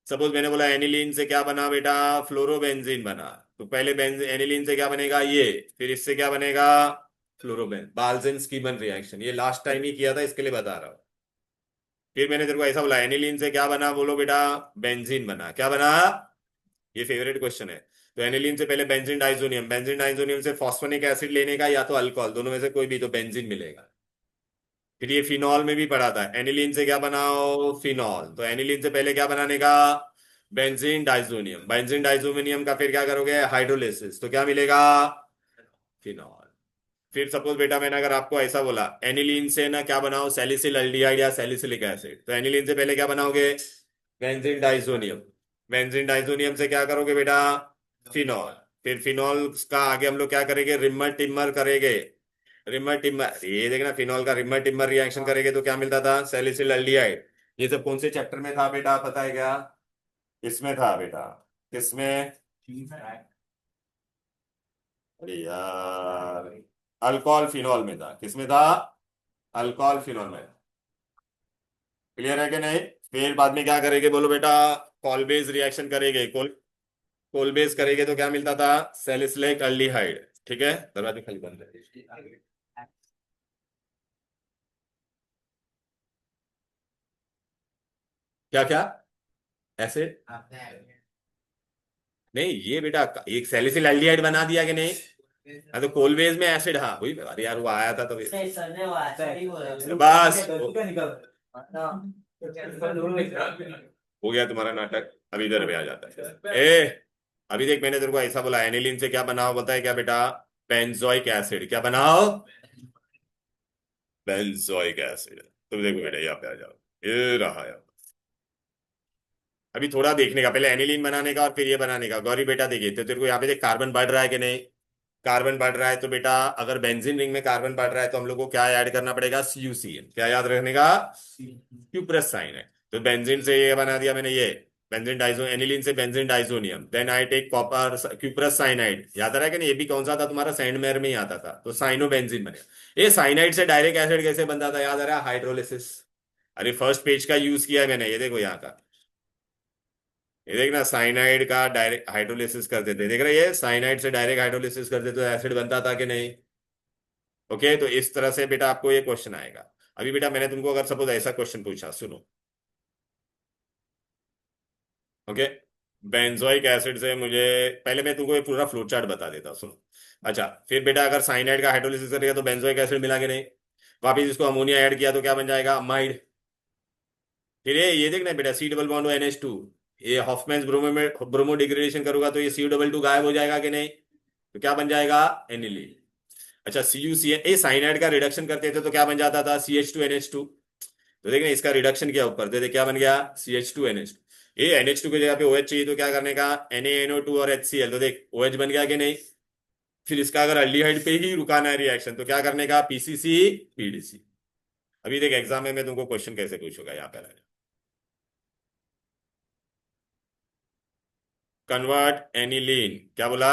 सपोज मैंने बोला एनिलीन से क्या बना बेटा, फ्लोरोबेंजीन बना, तो पहले एनिलीन से क्या बनेगा ये, फिर इससे क्या बनेगा, फ्लोरोबेन, बाल्जन स्कीमन रिएक्शन। ये लास्ट टाइम ही किया था, इसके लिए बता रहा हूं। फिर मैंने तेरे को ऐसा बोला एनिलीन से क्या बना, बोलो बेटा बेंजीन बना। क्या बना, ये फेवरेट क्वेश्चन है। तो एनिलीन से पहले बेंजीन डाइसोनियम, बेंजीन डाइसोनियम से फॉस्फोनिक एसिड लेने का या तो अल्कोहल, दोनों में से कोई भी, तो बेंजीन मिलेगा। फिर ये फिनॉल में भी पढ़ा था, एनिलीन से क्या बनाओ, फिनॉल। तो एनिलीन से पहले क्या बनाने का, बेंजीन डाइसोनियम, बेंजीन डाइसोनियम का फिर क्या करोगे, हाइड्रोलिसिस, तो क्या मिलेगा, फिनॉल। फिर सपोज बेटा मैंने अगर आपको ऐसा बोला एनिलीन से ना क्या बनाओ, सैलिसिल एल्डिहाइड या सैलिसिलिक एसिड, तो एनिलीन से पहले क्या बनाओगे, बेंजीन डाइसोनियम, बेंजीन डाइसोनियम से क्या करोगे बेटा, फिनॉल। फिर फिनॉल का आगे हम लोग क्या करेंगे, रिमर टिमर करेंगे, रिमर टिमर, ये देखना फिनॉल का रिमर टिमर रिएक्शन करेंगे तो क्या मिलता था, सैलिसिल एल्डिहाइड। ये सब कौन से चैप्टर में था बेटा, पता है क्या, इसमें था बेटा, किसमें, अरे यार, अल्कोहल फिनॉल में था। किसमें था, अल्कोहल फिनॉल में। क्लियर है कि नहीं। फिर बाद में क्या करेंगे बोलो बेटा, कॉलबेज रिएक्शन करेंगे, कोलबेज करेंगे तो क्या मिलता था, सैलिसिलिक एल्डिहाइड। ठीक है, दरवाजे खाली बंद है। क्या क्या, ऐसे, नहीं ये बेटा एक सैलिसिल एल्डिहाइड बना दिया कि नहीं। हाँ तो कोलबेज में एसिड, हाँ वही, अरे यार वो आया था तो सर ने वो सही बोला। बस निकल हो गया तुम्हारा नाटक। अभी इधर पे आ जाता है ए। अभी देख मैंने तेरे को ऐसा बोला एनिलीन से क्या बनाओ, बताए क्या बेटा, बेंजोइक एसिड। क्या बनाओ, बेंजोइक एसिड। तुम देखो बेटा यहाँ पे आ जाओ, ये रहा यार। अभी थोड़ा देखने का, पहले एनिलीन बनाने का और फिर ये बनाने का। गौरी बेटा देखिए, तो तेरे को यहाँ पे देख कार्बन बढ़ रहा है कि नहीं, कार्बन बढ़ रहा है तो बेटा अगर बेंजीन रिंग में कार्बन बढ़ रहा है तो हम लोग को क्या ऐड करना पड़ेगा, CuCl। क्या याद रखने का, क्यूप्रस साइन है। तो बेंजीन से ये बना दिया मैंने, ये बेंजीन डाइजो, एनिलीन से benzene diazonium, then I take copper cuprous cyanide. याद आ रहा है कि नहीं, ये भी कौन सा था तुम्हारा, सैंडमेयर में ही आता था, तो साइनो बेंजीन बनेगा। ये साइनाइड से डायरेक्ट एसिड कैसे बनता था, याद आ रहा है, हाइड्रोलिसिस। अरे फर्स्ट पेज का यूज किया है मैंने, ये देखो यहाँ का, ये देखना साइनाइड का डायरेक्ट हाइड्रोलिसिस करते थे, देख रहे हैं, ये साइनाइड से डायरेक्ट हाइड्रोलिसिस करते तो एसिड बनता था कि नहीं। ओके, तो इस तरह से बेटा आपको ये क्वेश्चन आएगा। अभी बेटा मैंने तुमको अगर सपोज ऐसा क्वेश्चन पूछा, सुनो, ओके, बेंजोइक एसिड से मुझे, पहले मैं तुमको ये पूरा फ्लो चार्ट बता देता हूँ, सुनो। अच्छा, फिर बेटा अगर साइनाइड का हाइड्रोलिसिस करेगा तो बेंजोइक एसिड मिला कि नहीं, वापिस इसको अमोनिया ऐड किया तो क्या बन जाएगा, अमाइड। फिर ये देखना बेटा, C डबल बॉन्ड NH2, ये हॉफमैन्स ब्रोमो में ब्रोमो डिग्रेडेशन करूंगा तो ये C डबल 2 गायब हो जाएगा कि नहीं, तो क्या बन जाएगा, एनिलीन। अच्छा, CuCN, ये साइनाइड का रिडक्शन करते थे तो क्या बन जाता था, CH2NH2। तो देखना इसका रिडक्शन किया ऊपर, दे क्या बन गया, CH2NH2। ये NH2 की जगह पे OH चाहिए तो क्या करने का, NaNO2 और HCl, तो देख OH बन गया कि नहीं। फिर इसका अगर अल्डिहाइड पे ही रुकाना है रिएक्शन तो क्या करने का, PCC PDC। अभी देख एग्जाम में मैं तुमको क्वेश्चन कैसे पूछूंगा यहाँ पे, कन्वर्ट एनिलीन, क्या बोला,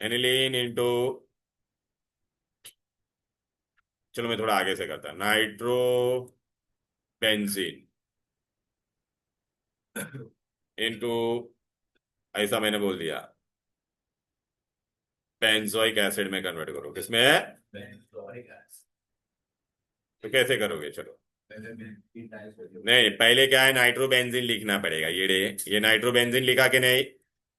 एनिलीन इंटू, चलो मैं थोड़ा आगे से करता, नाइट्रो बेंजीन इंटू, ऐसा मैंने बोल दिया, बेंजोइक एसिड में कन्वर्ट करो, किसमें, तो कैसे करोगे, चलो। नहीं पहले क्या है, नाइट्रोबेंजीन लिखना पड़ेगा, ये नाइट्रोबेंजीन लिखा कि नहीं।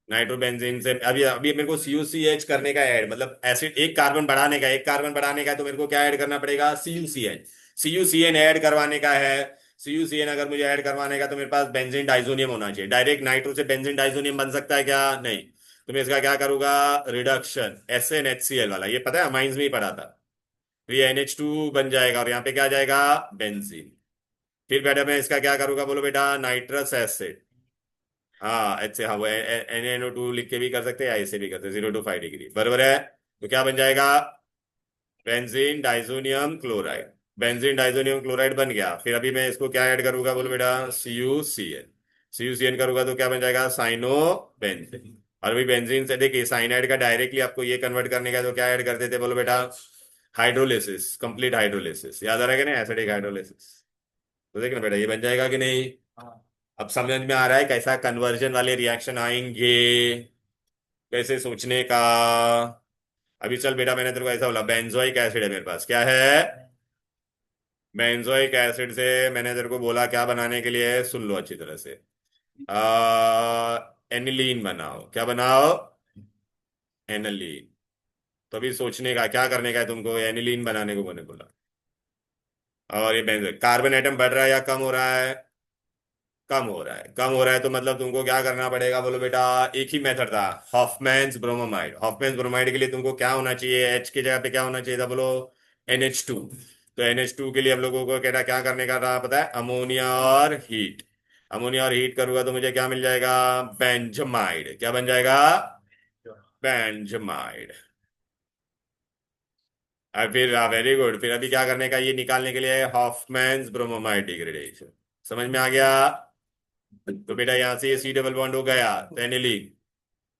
नाइट्रोबेंजीन से अभी अभी मेरे को CuCH करने का ऐड, मतलब एसिड एक कार्बन बढ़ाने का, एक कार्बन बढ़ाने का है तो मेरे को क्या ऐड करना पड़ेगा, CuCN ऐड करवाने का है। CuCN अगर मुझे ऐड करवाने का तो मेरे पास बेंजीन डाइजोनियम होना चाहिए। डायरेक्ट नाइट्रो से बेंजीन डाइजोनियम बन सकता है क्या, नहीं। तो मैं इसका क्या करूंगा, रिडक्शन, SnHCl वाला, ये पता है माइंस में ही पढ़ा था। तो ये NH2 बन जाएगा और यहाँ पे क्या आ जाएगा, बेंजीन। फिर बेटा मैं इसका क्या करूंगा, बोलो बेटा, नाइट्रस एसिड, हाँ ऐसे, हाँ वो NaNO2 लिख के भी कर सकते हैं या ऐसे भी करते हैं, 0 to 5 डिग्री बराबर है। तो क्या बन जाएगा, benzene diazonium chloride. Benzene diazonium chloride बन गया। फिर अभी मैं इसको क्या ऐड करूंगा बोलो बेटा, CuCl। CuCl करूंगा तो क्या बन जाएगा, साइनो बेंजीन। और अभी बेंजीन से देखिए साइनाइड का डायरेक्टली आपको ये कन्वर्ट करने का, तो क्या ऐड करते थे बोलो बेटा, हाइड्रोलिसिस, कंप्लीट हाइड्रोलिसिस। याद आ रहा है कि नहीं, एसिडिक हाइड्रोलिसिस। तो देखना बेटा ये बन जाएगा कि नहीं। अब समझ में आ रहा है कैसा कन्वर्जन वाले रिएक्शन आएंगे, कैसे सोचने का। अभी चल बेटा, मैंने तेरे को ऐसा बोला बेंजोइक एसिड है मेरे पास, क्या है, बेंजोइक एसिड से मैंने तेरे को बोला क्या बनाने के लिए, सुन लो अच्छी तरह से। एनिलीन बनाओ, क्या बनाओ, एनिलीन। तो अभी सोचने का क्या करने का है तुमको, एनिलीन बनाने को मैंने बोला। और ये बेंजोइक कार्बन एटम बढ़ रहा है या कम हो रहा है, कम हो रहा है। कम हो रहा है तो मतलब तुमको क्या करना पड़ेगा बोलो बेटा, एक ही मेथड था, हॉफमैन्स ब्रोमाइड। हॉफमैन्स ब्रोमाइड के लिए तुमको क्या होना चाहिए, H की जगह पे क्या होना चाहिए था बोलो, NH2। तो NH2 के लिए हम लोगों को क्या करने का था पता है, अमोनिया और हीट। अमोनिया और हीट करूंगा तो मुझे क्या मिल जाएगा, बेंजमाइड। क्या बन जाएगा, बेंजमाइड। और फिर वेरी गुड, फिर अभी क्या करने का, ये निकालने के लिए हॉफमैन्स ब्रोमाइड डिग्रेडेशन। समझ में आ गया। तो बेटा यहाँ से ये C डबल बॉन्ड हो गया, तो एनिलीन।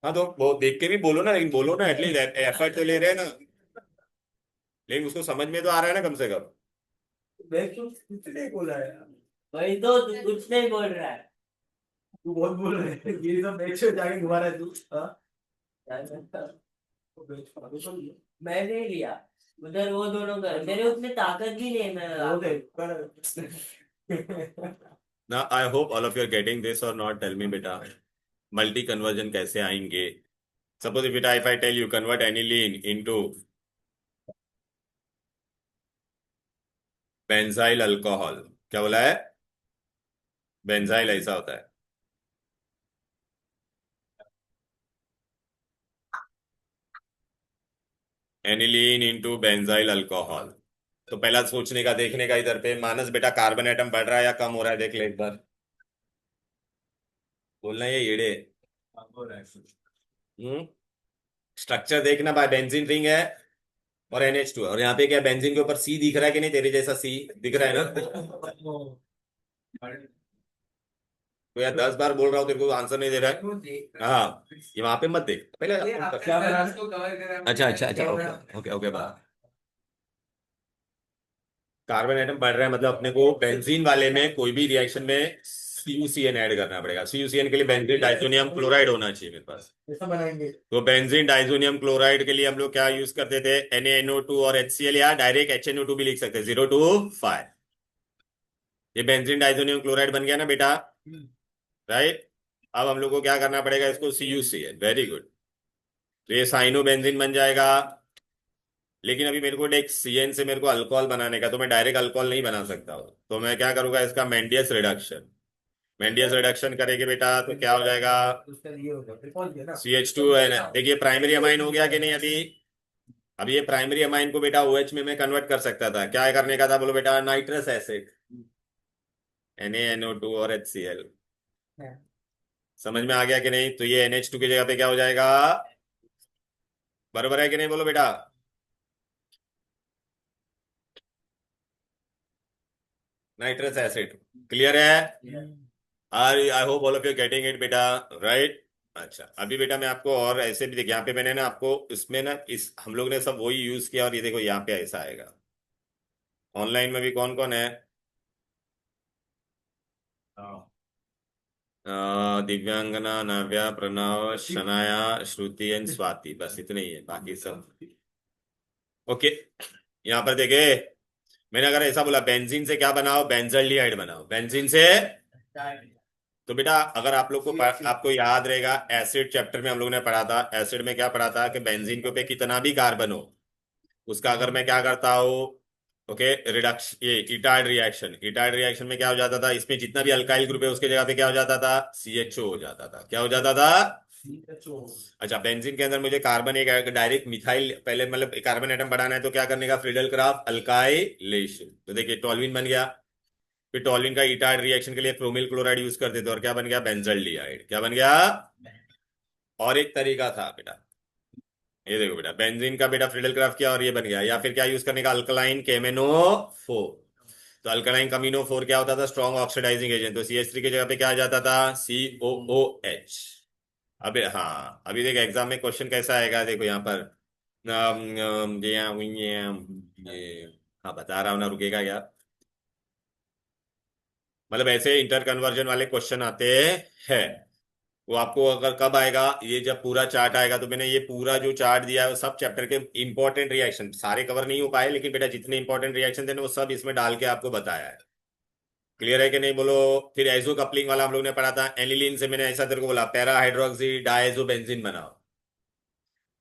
हाँ तो वो देख के भी बोलो ना, लेकिन बोलो ना, एटलीस्ट एफर्ट तो ले रहे हैं ना, लेकिन उसको समझ में तो आ रहा है ना कम से कम। मैं तो कुछ नहीं बोला है। वही तो तू कुछ नहीं बोल रहा है। तू बहुत बोल रहा है, ये सब नेक्स्ट में जाके घुमा रहा है तू। हाँ मैं नहीं लिया, उधर वो दोनों का मेरे उतने ताकत भी नहीं है। वो मैं देख पर ना I hope all of you are getting this or not, tell me बेटा मल्टी कन्वर्जन कैसे आएंगे। सपोज बेटा if I tell you convert aniline into benzyl alcohol, क्या बोला है, बेंजाइल ऐसा होता है। Aniline into benzyl alcohol. तो पहला सोचने का, देखने का इधर पे, मानस बेटा कार्बन एटम बढ़ रहा है या कम हो रहा है, देख ले एक बार, बोलना ये येड़े। हम्म, स्ट्रक्चर देखना भाई, बेंजीन रिंग है और NH2 है, और यहाँ पे क्या बेंजीन के ऊपर C दिख रहा है कि नहीं, तेरे जैसा C दिख रहा है ना। तो यार 10 बार बोल रहा हूँ तेरे को, आंसर नहीं दे रहा है। हाँ, ये वहां पे मत देख पहले। क्या बना है? अच्छा अच्छा अच्छा, ओके ओके ओके, बात कार्बन एटम बढ़ रहा है मतलब अपने को बेंजीन वाले में कोई भी रिएक्शन में CuCN ऐड करना पड़ेगा। CuCN के लिए बेंजीन डाइसोनियम क्लोराइड होना चाहिए मेरे पास। ऐसा बनाएंगे। तो बेंजीन डाइसोनियम क्लोराइड के लिए हम लोग क्या यूज करते थे, NaNO2 और HCl, या डायरेक्ट HNO2 भी लिख सकते हैं, 0 to 5। ये बेंजीन डाइसोनियम क्लोराइड बन गया ना बेटा, राइट। अब हम लोग को क्या करना पड़ेगा, इसको CuCN, वेरी गुड। तो ये साइनो बेंजीन बन जाएगा। लेकिन अभी मेरे को एक CN से मेरे को अल्कोहल बनाने का, तो मैं डायरेक्ट अल्कोहल नहीं बना सकता हूँ, तो मैं क्या करूंगा, इसका मेंडियस रिडक्शन। मेंडियस रिडक्शन करेंगे बेटा तो क्या हो जाएगा, उसका ये होगा फिर पहुंच गया ना। CH2 है ना। देखिए प्राइमरी अमाइन हो गया कि नहीं अभी। अब ये प्राइमरी अमाइन को बेटा OH में मैं कन्वर्ट कर सकता था, क्या करने का था बोलो बेटा, नाइट्रस एसिड, NaNO2 और HCl। समझ में आ गया कि नहीं। तो ये NH2 की जगह पे क्या हो जाएगा, बराबर है कि नहीं बोलो बेटा, नाइट्रस एसिड। क्लियर है। आई hope all of you getting it बेटा, राइट। अच्छा अभी बेटा मैं आपको और ऐसे भी देख, यहाँ पे मैंने ना आपको इसमें ना, इस हम लोग ने सब वही यूज किया, और ये देखो यहाँ पे ऐसा आएगा। ऑनलाइन में भी कौन कौन है, दिव्यांगना, नाव्या, प्रणव, शनाया, श्रुति एंड स्वाति, बस इतने ही है, बाकी सब ओके। यहाँ पर देखे, मैंने अगर ऐसा बोला बेंजीन से क्या बनाओ, बेंजल्डिहाइड बनाओ, बेंजीन से। तो बेटा अगर आप लोग को आपको याद रहेगा, एसिड चैप्टर में हम लोग ने पढ़ा था, एसिड में क्या पढ़ा था कि बेंजीन के ऊपर कितना भी कार्बन हो, उसका अगर मैं क्या करता हूँ, ओके, रिडक्शन, ये इटाइड रिएक्शन, इटाइड रिएक्शन में क्या हो जाता था, इसमें जितना भी अल्काइल ग्रुप है उसके जगह पे क्या हो जाता था, CHO हो जाता था। क्या हो जाता था। अच्छा बेंजीन के अंदर मुझे कार्बन एक डायरेक्ट मिथाइल, पहले मतलब कार्बन एटम बढ़ाना है तो क्या करने का, फ्रीडल क्राफ्ट अल्काइलेशन। तो देखिए टॉल्विन बन गया। फिर टॉल्विन का इटाइड रिएक्शन के लिए क्रोमिल क्लोराइड यूज करते थे, और क्या बन गया, बेंजल्डिहाइड। क्या बन गया। और एक तरीका था बेटा, ये देखो बेटा, बेंजीन का बेटा फ्रीडल क्राफ्ट किया और ये बन गया। या फिर क्या यूज करने का, अल्कलाइन केमेनो 4। तो अल्कलाइन कमीनो 4 क्या होता था, स्ट्रॉन्ग ऑक्सीडाइजिंग एजेंट। तो CH3 की जगह पे क्या आ जाता था, COOH। अबे हाँ, अभी देख एग्जाम में क्वेश्चन कैसा आएगा, देखो यहाँ पर ये हाँ बता रहा हूँ ना, रुकेगा क्या। मतलब ऐसे इंटर कन्वर्जन वाले क्वेश्चन आते हैं। वो आपको अगर कब आएगा, ये जब पूरा चार्ट आएगा। तो मैंने ये पूरा जो चार्ट दिया है वो सब चैप्टर के इंपॉर्टेंट रिएक्शन, सारे कवर नहीं हो पाए लेकिन बेटा जितने इंपॉर्टेंट रिएक्शन थे ना वो सब इसमें डाल के आपको बताया है। क्लियर है कि नहीं बोलो। फिर आइसो कपलिंग वाला हम लोग ने पढ़ा था, एनिलीन से मैंने ऐसा तेरे को बोला, पैरा हाइड्रोक्सी डाइजो बेंजीन बनाओ।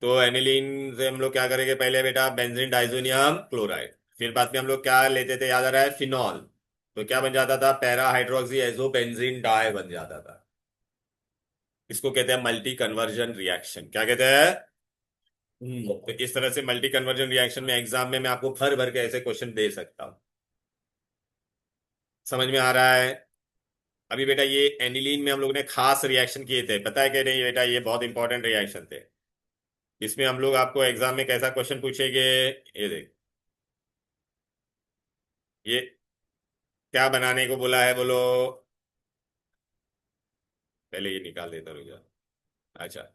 तो एनिलीन से हम लोग क्या करेंगे, पहले बेटा बेंजीन डाइजोनियम क्लोराइड। फिर बाद में हम लोग क्या लेते थे, याद आ रहा है, फिनॉल। तो क्या बन जाता था, para hydroxy azo benzene dye बन जाता था। इसको कहते हैं मल्टी कन्वर्जन रिएक्शन। क्या कहते हैं। तो इस तरह से मल्टी कन्वर्जन रिएक्शन में एग्जाम में मैं आपको भर भर के ऐसे क्वेश्चन दे सकता हूं। समझ में आ रहा है। अभी बेटा ये एनिलीन में हम लोग ने खास रिएक्शन किए थे, पता है कि नहीं बेटा, ये बहुत इंपॉर्टेंट रिएक्शन थे। इसमें हम लोग आपको एग्जाम में कैसा क्वेश्चन पूछेंगे, ये देख। ये क्या बनाने को बोला है बोलो। पहले ये निकाल देता रुक जा। अच्छा,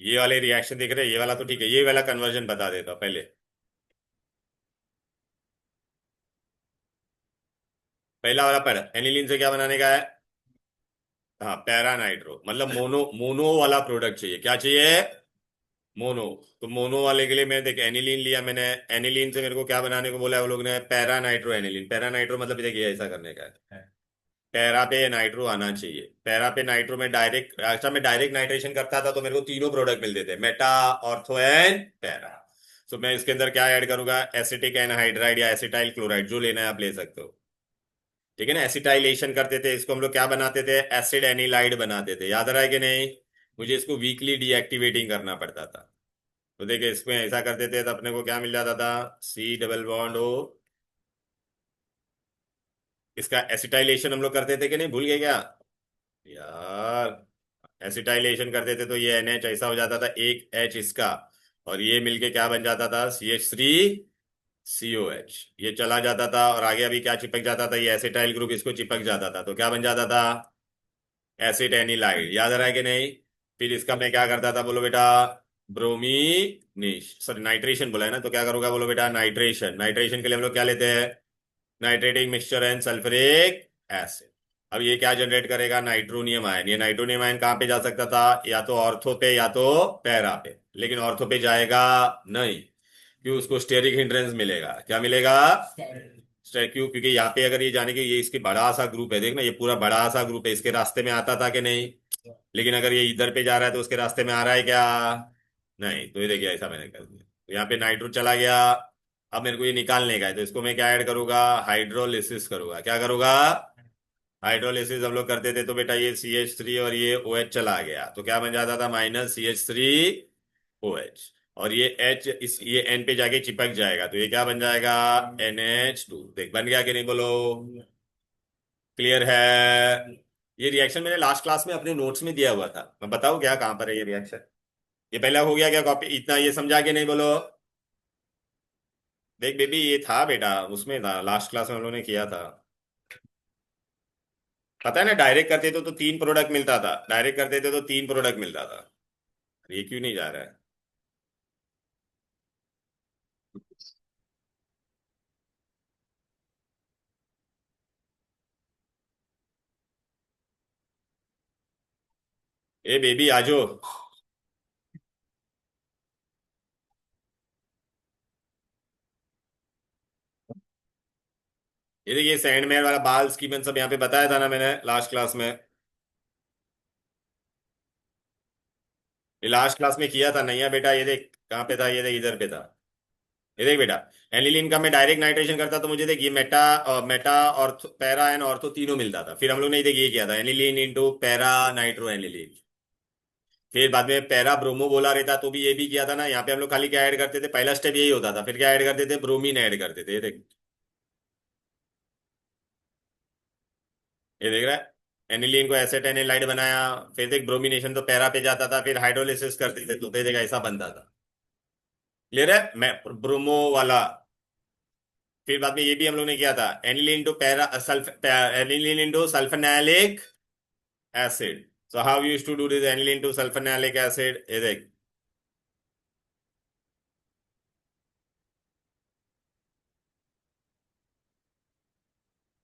ये वाले रिएक्शन दिख रहे हैं, ये वाला तो ठीक है, ये वाला कन्वर्जन बता देता हूं पहले। पहला वाला पढ़, एनिलीन से क्या बनाने का है। हाँ, पैरा नाइट्रो, मतलब मोनो, मोनो वाला प्रोडक्ट चाहिए। क्या चाहिए, मोनो। तो मोनो वाले के लिए मैं देख एनिलीन लिया मैंने। एनिलीन से मेरे को क्या बनाने को बोला है वो लोग ने, para nitro aniline. Para nitro मतलब देखिए ऐसा करने का है, पैरा पे नाइट्रो आना चाहिए। पैरा पे नाइट्रो में डायरेक्ट, अच्छा मैं डायरेक्ट नाइट्रेशन करता था तो मेरे को तीनों प्रोडक्ट मिलते थे, मेटा, ऑर्थो एंड पैरा। तो मैं इसके अंदर क्या ऐड करूंगा, एसिटिक एनहाइड्राइड या एसिटाइल क्लोराइड, जो लेना है आप ले सकते हो। ठीक है ना, एसिटाइलेशन करते थे इसको हम लोग, क्या बनाते थे, एसिड एनिलाइड बनाते थे। याद आ रहा है कि नहीं। मुझे इसको वीकली डीएक्टिवेटिंग करना पड़ता था। तो देखिए इसमें ऐसा करते थे तो अपने को क्या मिल जाता था, C डबल बॉन्ड O। इसका एसिटाइलेशन हम लोग करते थे कि नहीं, भूल गए क्या यार। एसिटाइलेशन करते थे तो ये NH ऐसा हो जाता था, एक H इसका, और ये मिलके क्या बन जाता था, CH3COH। ये चला जाता था और आगे अभी क्या चिपक जाता था, ये एसिटाइल ग्रुप इसको चिपक जाता था तो क्या बन जाता था, एसिड एनिलाइड। याद आ रहा है कि नहीं। फिर इसका मैं क्या करता था बोलो बेटा, ब्रोमीनेश, सॉरी नाइट्रेशन बोला है ना, तो क्या करूंगा बोलो बेटा, नाइट्रेशन। नाइट्रेशन के लिए हम लोग क्या लेते हैं, nitrating mixture and sulphuric acid. अब ये क्या जनरेट करेगा, नाइट्रोनियम आयन। ये नाइट्रोनियम आयन कहाँ पे जा सकता था, या तो ऑर्थो पे या तो पैरा पे, लेकिन ऑर्थो पे जाएगा नहीं, क्यों, उसको स्टेरिक हिंड्रेंस मिलेगा। क्या मिलेगा, क्यों, क्योंकि यहाँ पे अगर ये जाने के, ये इसके बड़ा सा ग्रुप है, देखना ये पूरा बड़ा सा ग्रुप है, इसके रास्ते में आता था कि नहीं। लेकिन अगर ये इधर पे जा रहा है तो उसके रास्ते में आ रहा है क्या, नहीं। तो ये देखिए ऐसा मैंने कर दिया, तो यहाँ पे नाइट्रो चला गया। अब मेरे को ये निकालने का है तो इसको मैं क्या ऐड करूंगा, हाइड्रोलिसिस करूंगा। क्या करूंगा, हाइड्रोलिसिस हम लोग करते थे तो बेटा ये CH3 और ये OH चला गया तो क्या बन जाता था, -CH3OH। और ये H इस ये N पे जाके चिपक जाएगा तो ये क्या बन जाएगा, NH2। देख बन गया कि नहीं बोलो। क्लियर है। ये रिएक्शन मैंने लास्ट क्लास में अपने नोट्स में दिया हुआ था, मैं बताऊँ क्या कहाँ पर है ये रिएक्शन। ये पहला हो गया क्या कॉपी, इतना ये समझा के नहीं बोलो। देख बेबी, ये था बेटा, उसमें था लास्ट क्लास में हम लोगों ने किया था। पता है ना, डायरेक्ट करते थे तो 3 प्रोडक्ट मिलता था, डायरेक्ट करते थे तो 3 प्रोडक्ट मिलता था। ये क्यों नहीं जा रहा है। ए बेबी आजो। ये देखिए सैंडमैन वाला बाल स्कीमन सब यहाँ पे बताया था ना मैंने लास्ट क्लास में। ये लास्ट क्लास में किया था नहीं है बेटा, ये देख कहाँ पे था, ये देख इधर पे था। ये देख बेटा, एनिलीन का मैं डायरेक्ट नाइट्रेशन करता तो मुझे देखिए Meta ortho para and ortho तीनों मिलता था। फिर हम लोग ने देखिए ये किया था, aniline into para nitro aniline. फिर बाद में पैरा ब्रोमो बोला रहता तो भी ये भी किया था ना। यहाँ पे हम लोग खाली क्या ऐड करते थे, पहला स्टेप यही होता था, फिर क्या ऐड करते थे, ब्रोमीन ऐड करते थे। ये देख, ये देख रहा है, एनिलीन को एसेट एनिलाइड बनाया, फिर देख ब्रोमिनेशन तो पैरा पे जाता था, फिर हाइड्रोलिसिस करते थे तो देख ऐसा बनता था। क्लियर है? मैं ब्रोमो वाला। फिर बाद में ये भी हम लोग ने किया था, aniline to para sulph aniline into sulphanilic acid. So how used to do this aniline to sulphanilic acid, ये देख।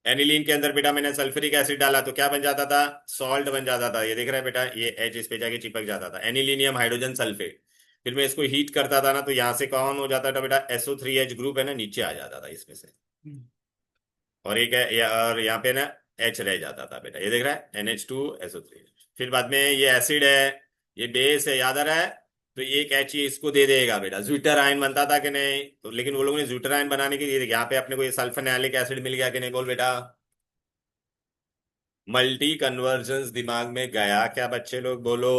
एनिलीन के अंदर बेटा मैंने सल्फ्यूरिक एसिड डाला तो क्या बन जाता था? सॉल्ट बन जाता था। ये देख रहा है बेटा, ये एच इस पे जाके चिपक जाता था, एनिलीनियम हाइड्रोजन सल्फेट। फिर मैं इसको हीट करता था ना, तो यहां से कौन हो जाता था बेटा? SO3H ग्रुप है ना, नीचे आ जाता था इसमें से। और एक है और यहाँ पे ना H रह जाता था बेटा, ये देख रहा है, NH2SO3। फिर बाद में ये एसिड है, ये बेस है, याद आ रहा है? तो एक H ही इसको दे देगा बेटा, ज्यूटर आयन बनता था कि नहीं? तो लेकिन वो लोगों ने ज्यूटर आयन बनाने के लिए यहाँ पे अपने को ये सल्फोनिलिक एसिड मिल गया कि नहीं? बोल बेटा। मल्टी कन्वर्जन्स दिमाग में गया क्या बच्चे लोग? बोलो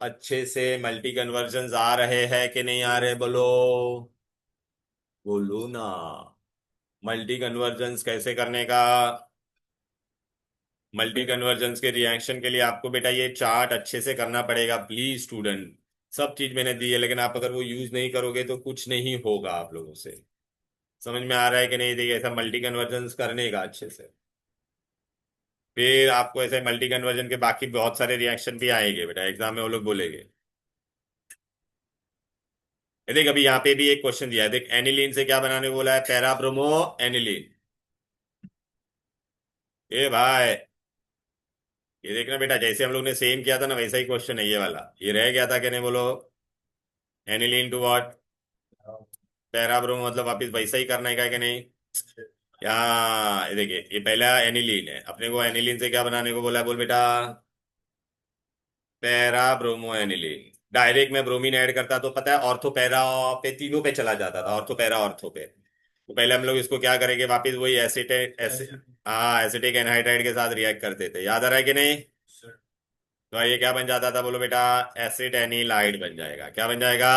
अच्छे से। मल्टी कन्वर्जन्स आ रहे हैं कि नहीं आ रहे? बोलो, बोलो ना। मल्टी कन्वर्जन्स कैसे करने का? मल्टी कन्वर्जन्स के रिएक्शन के लिए आपको बेटा ये चार्ट अच्छे से करना पड़ेगा प्लीज स्टूडेंट। सब चीज मैंने दी है, लेकिन आप अगर वो यूज नहीं करोगे तो कुछ नहीं होगा आप लोगों से। समझ में आ रहा है कि नहीं? देखिए, ऐसा मल्टी कन्वर्जन्स करने का अच्छे से। फिर आपको ऐसे मल्टी कन्वर्जन के बाकी बहुत सारे रिएक्शन भी आएंगे बेटा, एग्जाम में वो लोग बोलेंगे। ये देख, अभी यहाँ पे भी एक क्वेश्चन दिया है, देख एनिलीन से क्या बनाने को बोला है? Para bromo aniline. ए भाई, ये देखना बेटा, जैसे हम लोग ने सेम किया था ना वैसा ही क्वेश्चन है ये वाला। ये रह गया था कि नहीं? बोलो, aniline to what? Para bromo, मतलब वापिस वैसा ही करना है क्या कि नहीं? यहाँ ये देखिए, ये पहला एनिलीन है, अपने को एनिलीन से क्या बनाने को बोला है? बोल बेटा, पैरा ब्रोमो एनिलीन। डायरेक्ट में ब्रोमीन ऐड करता तो पता है ऑर्थो पैरा पे तीनों पे चला जाता था, ऑर्थो पैरा ऑर्थो पे। तो पहले हम लोग इसको क्या करेंगे? वापस वही एसिटेट हाँ, एसिटिक एनहाइड्राइड के साथ रिएक्ट करते थे, याद आ रहा है कि नहीं? तो ये क्या बन जाता था? बोलो बेटा, एसिड एनिलाइड बन जाएगा। क्या बन जाएगा?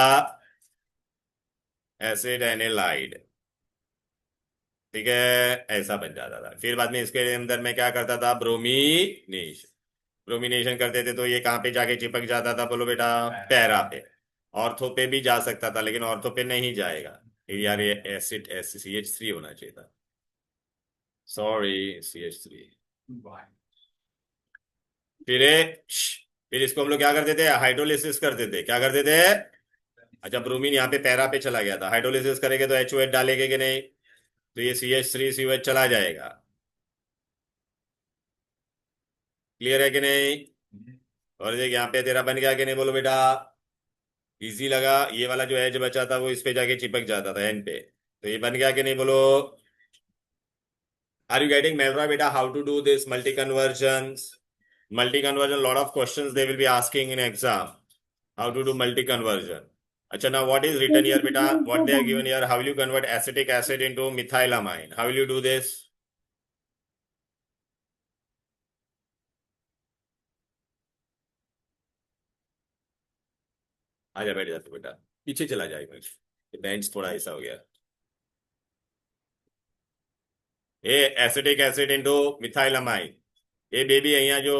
Acid anilide. ठीक है, ऐसा बन जाता था। फिर बाद में इसके अंदर मैं क्या करता था? ब्रोमीनेशन। ब्रोमिनेशन करते थे तो ये कहाँ पे जाके चिपक जाता था? बोलो बेटा, पैरा पे। ऑर्थो पे भी जा सकता था, लेकिन ऑर्थो पे नहीं जाएगा यार, ये एसिड CH3 होना चाहिए था। Sorry, CH3। फिर फिर इसको हम लोग क्या करते थे? हाइड्रोलिसिस करते थे। क्या करते थे? अच्छा, ब्रोमीन यहाँ पे पैरा पे चला गया था, हाइड्रोलिसिस करेंगे तो HOH डालेंगे कि नहीं? तो ये CH3 COH चला जाएगा। क्लियर है कि नहीं? और देख यहाँ पे तेरा बन गया कि नहीं? बोलो बेटा, इजी लगा। ये वाला जो एज बचा था वो इस पे जाके चिपक जाता था एन पे, तो ये बन गया कि नहीं? बोलो, आर यू गेटिंग मेलरॉय बेटा how to do this multi conversion? Multi conversion, lot of questions they will be asking in exam. How to do multi conversion? अच्छा, now what is written here beta? What they are given here? How will you convert acetic acid into methylamine? How will you do this? आजा, बैठ जा तू बेटा, पीछे चला जाएगा, bench थोड़ा ऐसा हो गया। ए एसिटिक एसिड इंटू मिथाइलामाइन। ए बेबी અહીંયા जो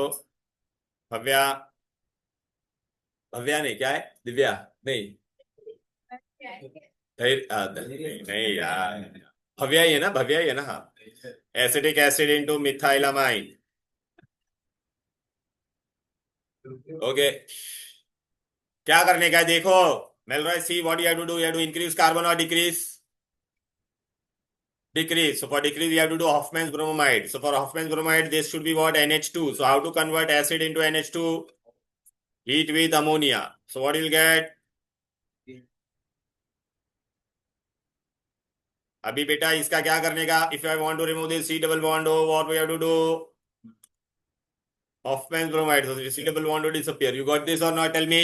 भव्या, भव्या नहीं, क्या है? दिव्या नहीं, नहीं नहीं यार, भव्या ही है ना, भव्या ही है ना? हाँ, acetic acid into methylamine. Okay, क्या करने का है देखो? Melroy, see what you have to do, you have to increase carbon और decrease? Decrease. So for decrease, you have to do Hoffman's bromide. So for Hoffman's bromide, this should be what? NH2. So how to convert acid into NH2? Heat with ammonia. So what you'll get? अभी बेटा इसका क्या करने का? If I want to remove this C double bond, oh, what we have to do? Hoffman's bromide. So the C double bond will disappear. You got this or not? Tell me.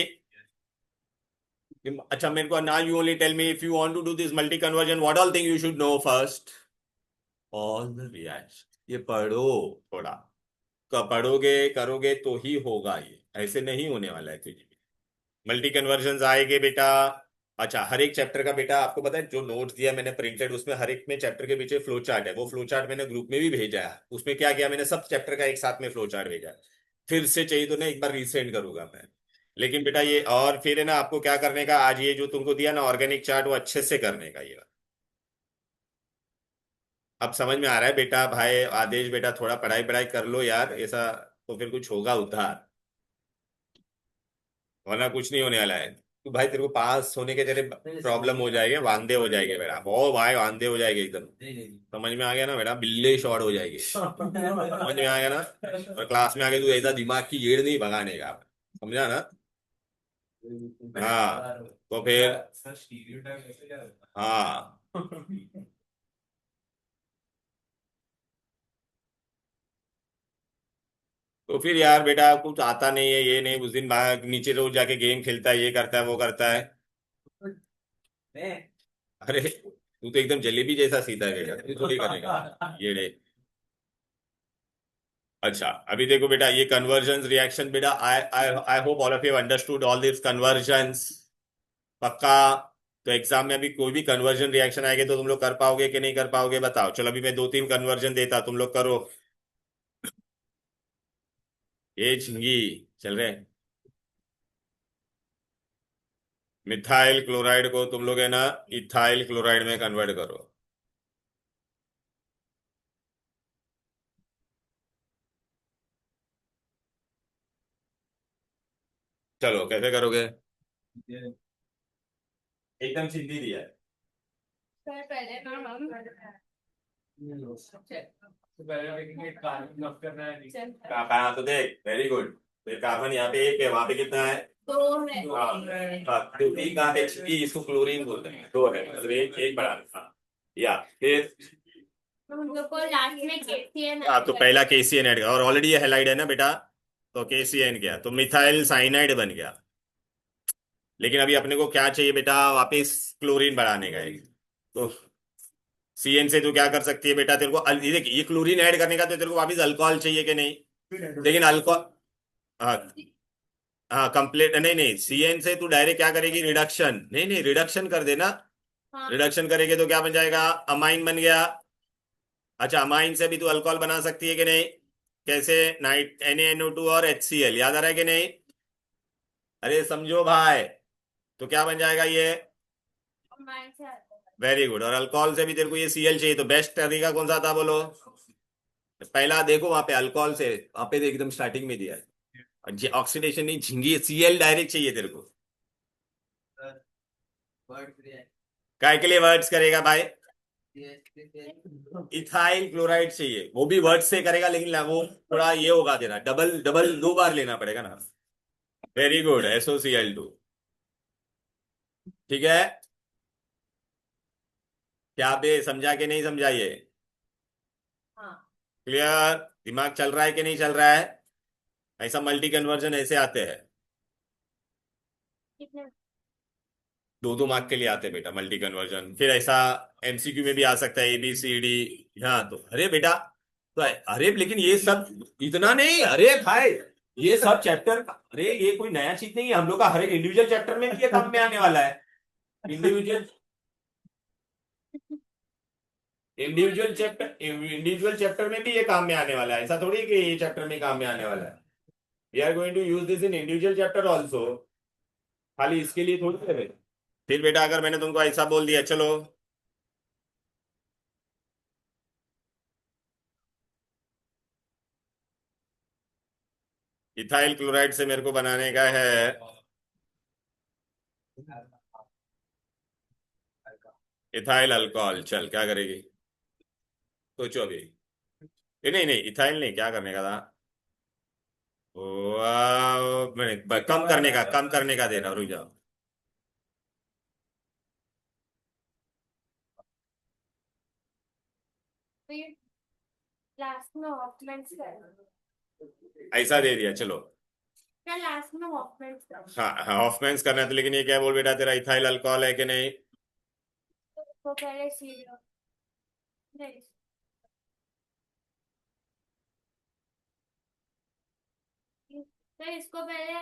अच्छा, मेरे को now you only tell me if you want to do this multi conversion, what all thing you should know first? All the reaction. ये पढ़ो थोड़ा, पढ़ोगे करोगे तो ही होगा, ये ऐसे नहीं होने वाला है कुछ भी। मल्टी कन्वर्जन आएंगे बेटा, अच्छा, हर एक चैप्टर का बेटा आपको पता है, जो नोट्स दिया मैंने प्रिंटेड, उसमें हर एक में चैप्टर के पीछे फ्लो चार्ट है। वो फ्लो चार्ट मैंने ग्रुप में भी भेजा है। उसमें क्या किया मैंने, सब चैप्टर का एक साथ में फ्लो चार्ट भेजा है। फिर से चाहिए तो ना एक बार रीसेंड करूंगा मैं। लेकिन बेटा ये, और फिर है ना आपको क्या करने का, आज ये जो तुमको दिया ना ऑर्गेनिक चार्ट, वो अच्छे से करने का ये। अब समझ में आ रहा है बेटा, भाई आदेश बेटा, थोड़ा पढ़ाई पढ़ाई कर लो यार, ऐसा तो फिर कुछ होगा उद्धार, वरना कुछ नहीं होने वाला है। तो भाई तेरे को पास होने के तेरे प्रॉब्लम हो जाएंगे, वांदे हो जाएंगे बेटा, ओ भाई वांदे हो जाएंगे एकदम। समझ में आ गया ना बेटा, बिल्ले शॉर्ट हो जाएगी, समझ में आ गया ना। और क्लास में आके तू ऐसा दिमाग की येड़ नहीं भगाने का, समझा ना। हाँ, तो फिर हाँ। तो फिर यार बेटा कुछ आता नहीं है, ये नहीं, उस दिन बाहर नीचे रोज जाके गेम खेलता है, ये करता है वो करता है। अरे तू तो एकदम जलेबी जैसा सीधा है बेटा, तू थोड़ी करेगा ये रे। अच्छा, अभी देखो बेटा, ये कन्वर्जन रिएक्शन बेटा, I I I hope all of you understood all this conversions. पक्का। तो एग्जाम में अभी कोई भी कन्वर्जन रिएक्शन आएगा तो तुम लोग कर पाओगे कि नहीं कर पाओगे, बताओ। चलो अभी मैं दो तीन कन्वर्जन देता, तुम लोग करो। ये झिंगी चल रहे। मिथाइल क्लोराइड को तुम लोग है ना इथाइल क्लोराइड में कन्वर्ट करो। चलो कैसे करोगे, एकदम सीधी दिया है। सर पहले कहाँ तो देख, वेरी गुड। फिर कार्बन यहाँ पे एक है, वहां पे कितना है। दो है। हाँ हाँ, तो ठीक कहाँ पे, इसको क्लोरीन बोलते हैं, दो है मतलब एक एक बड़ा। हाँ, या फिर हम लोग को लास्ट में KCl हाँ, तो पहला KCN ऐड और ऑलरेडी ये हेलाइड है ना बेटा, तो KCN गया तो मिथाइल साइनाइड बन गया। लेकिन अभी अपने को क्या चाहिए बेटा, वापस क्लोरीन बढ़ाने का है। तो CN से तू क्या कर सकती है बेटा, तेरे को ये देख, ये क्लोरीन ऐड करने का तो तेरे को वापस अल्कोहल चाहिए कि नहीं। लेकिन अल्कोहल, हाँ हाँ कंप्लीट नहीं नहीं, CN से तू डायरेक्ट क्या करेगी, रिडक्शन, नहीं नहीं रिडक्शन कर देना। हाँ। रिडक्शन करेंगे तो क्या बन जाएगा, अमाइन बन गया। अच्छा, अमाइन से भी तू अल्कोहल बना सकती है कि नहीं। कैसे, नाइट NaNO2 और HCl, याद आ रहा है कि नहीं। अरे समझो भाई, तो क्या बन जाएगा ये। हमारे से आता है। Very good. और अल्कोहल से भी तेरे को ये Cl चाहिए, तो बेस्ट तरीका कौन सा था बोलो। पहला देखो वहां पे अल्कोहल से, वहां पे एकदम स्टार्टिंग में दिया है, ऑक्सीडेशन नहीं, झिंगी Cl डायरेक्ट चाहिए तेरे को। काय के लिए वर्ड्स करेगा भाई, इथाइल क्लोराइड चाहिए, वो भी वर्ड से करेगा, लेकिन वो थोड़ा ये होगा तेरा, डबल डबल दो बार लेना पड़ेगा ना। Very good, SOCl2। ठीक है, क्या बे समझा कि नहीं समझा ये। हाँ। क्लियर, दिमाग चल रहा है कि नहीं चल रहा है। ऐसा मल्टी कन्वर्जन ऐसे आते हैं, कितने। दो दो मार्क के लिए आते हैं बेटा मल्टी कन्वर्जन। फिर ऐसा MCQ में भी आ सकता है, ABCD। हाँ तो अरे बेटा, तो अरे लेकिन ये सब इतना नहीं, अरे भाई ये सब चैप्टर, अरे ये कोई नया चीज नहीं है, हम लोग का हर एक इंडिविजुअल चैप्टर में भी ये काम में आने वाला है। इंडिविजुअल इंडिविजुअल चैप्टर में भी ये काम में आने वाला है, ऐसा थोड़ी है कि ये चैप्टर में काम में आने वाला है। We are going to use this in individual chapter also, खाली इसके लिए थोड़ी है। फिर बेटा अगर मैंने तुमको ऐसा बोल दिया, चलो इथाइल क्लोराइड से मेरे को बनाने का है इथाइल अल्कोहल, चल क्या करेगी, सोचो अभी। ये नहीं नहीं, इथाइल नहीं, क्या करने का था, कम करने का दे रहा हूँ, रुक जाओ। फिर लास्ट में ऑफमेंट्स कर। ऐसा दे दिया चलो। क्या लास्ट में ऑफमेंट्स कर। हाँ हाँ ऑफमेंस करना है, तो लेकिन ये क्या बोल बेटा, तेरा इथाइल अल्कोहल है कि नहीं। तो पहले सीरो। नहीं। तो इसको पहले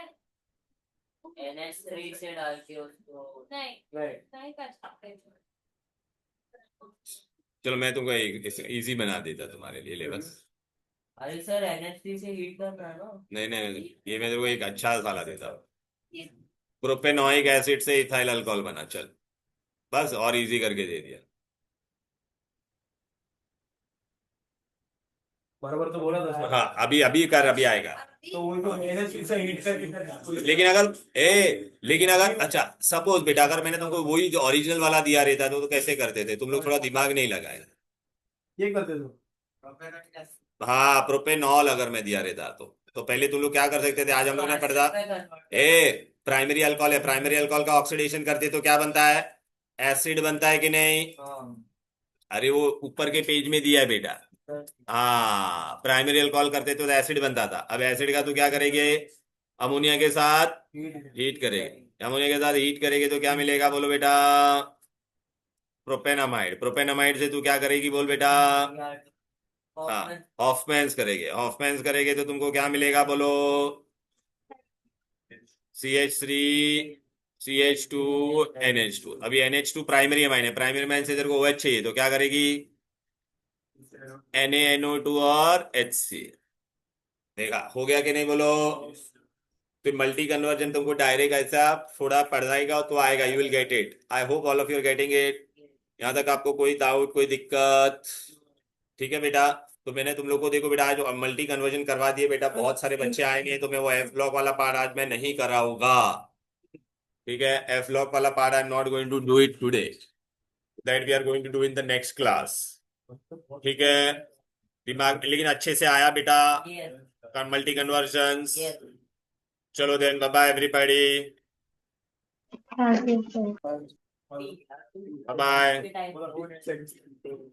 NH3 से डाल के उसको नहीं Right. नहीं कर सकते चलो मैं तुमको इजी बना देता तुम्हारे लिए, ले बस। अरे सर NH3 से हीट करना है ना। नहीं नहीं, ये मैं तेरे को एक अच्छा साला देता हूँ। प्रोपेनोइक एसिड से इथाइल अल्कोहल बना, चल बस, और इजी करके दे दिया। बराबर तो बोला था सर। हाँ अभी अभी कर, अभी आएगा। तो वो तो NH3 से हीट करके लेकिन अगर अच्छा सपोज बेटा, अगर मैंने तुमको वही जो ओरिजिनल वाला दिया रहता तो कैसे करते थे तुम लोग? थोड़ा दिमाग नहीं लगाए। ये करते थे। हाँ प्रोपेनॉल अगर मैं दिया रहता तो पहले तुम लोग क्या कर सकते थे? आज हम लोग ने पढ़ा, प्राइमरी अल्कोहल है, प्राइमरी अल्कोहल का ऑक्सीडेशन करते तो क्या बनता है? एसिड बनता है कि नहीं? अरे वो ऊपर के पेज में दिया है बेटा। हाँ प्राइमरी अल्कोहल करते तो एसिड बनता था। अब एसिड का तो क्या करेंगे? अमोनिया के साथ हीट करेंगे। अमोनिया के साथ हीट करेंगे तो क्या मिलेगा? बोलो बेटा। प्रोपेनामाइड। प्रोपेनामाइड से तू क्या करेगी? बोल बेटा। हाँ हॉफमैन्स करेंगे। हॉफमैन्स करेंगे तो तुमको क्या मिलेगा? बोलो। CH3 CH2 NH2। अभी NH2 प्राइमरी अमाइन है, प्राइमरी अमाइन से तेरे को OH चाहिए तो क्या करेगी? NaNO2 और HC। देखा हो गया कि नहीं? बोलो। फिर मल्टी कन्वर्जन तुमको डायरेक्ट ऐसा थोड़ा पढ़ाएगा तो आएगा, you will get it. I hope all of you are getting it. यहाँ तक आपको कोई डाउट, कोई दिक्कत? ठीक है बेटा। तो मैंने तुम लोग को देखो बेटा आज मल्टी कन्वर्जन करवा दिए बेटा, बहुत सारे बच्चे आएंगे तो मैं वो एफ ब्लॉक वाला पार्ट आज मैं नहीं कराऊंगा। ठीक है, एफ ब्लॉक वाला part I am not going to do it today, that we are going to do in the next class. ठीक है, दिमाग लेकिन अच्छे से आया बेटा मल्टी कन्वर्जन? चलो देन बाय बाय एवरीबॉडी, हाँ ठीक है। Bye bye. बोला,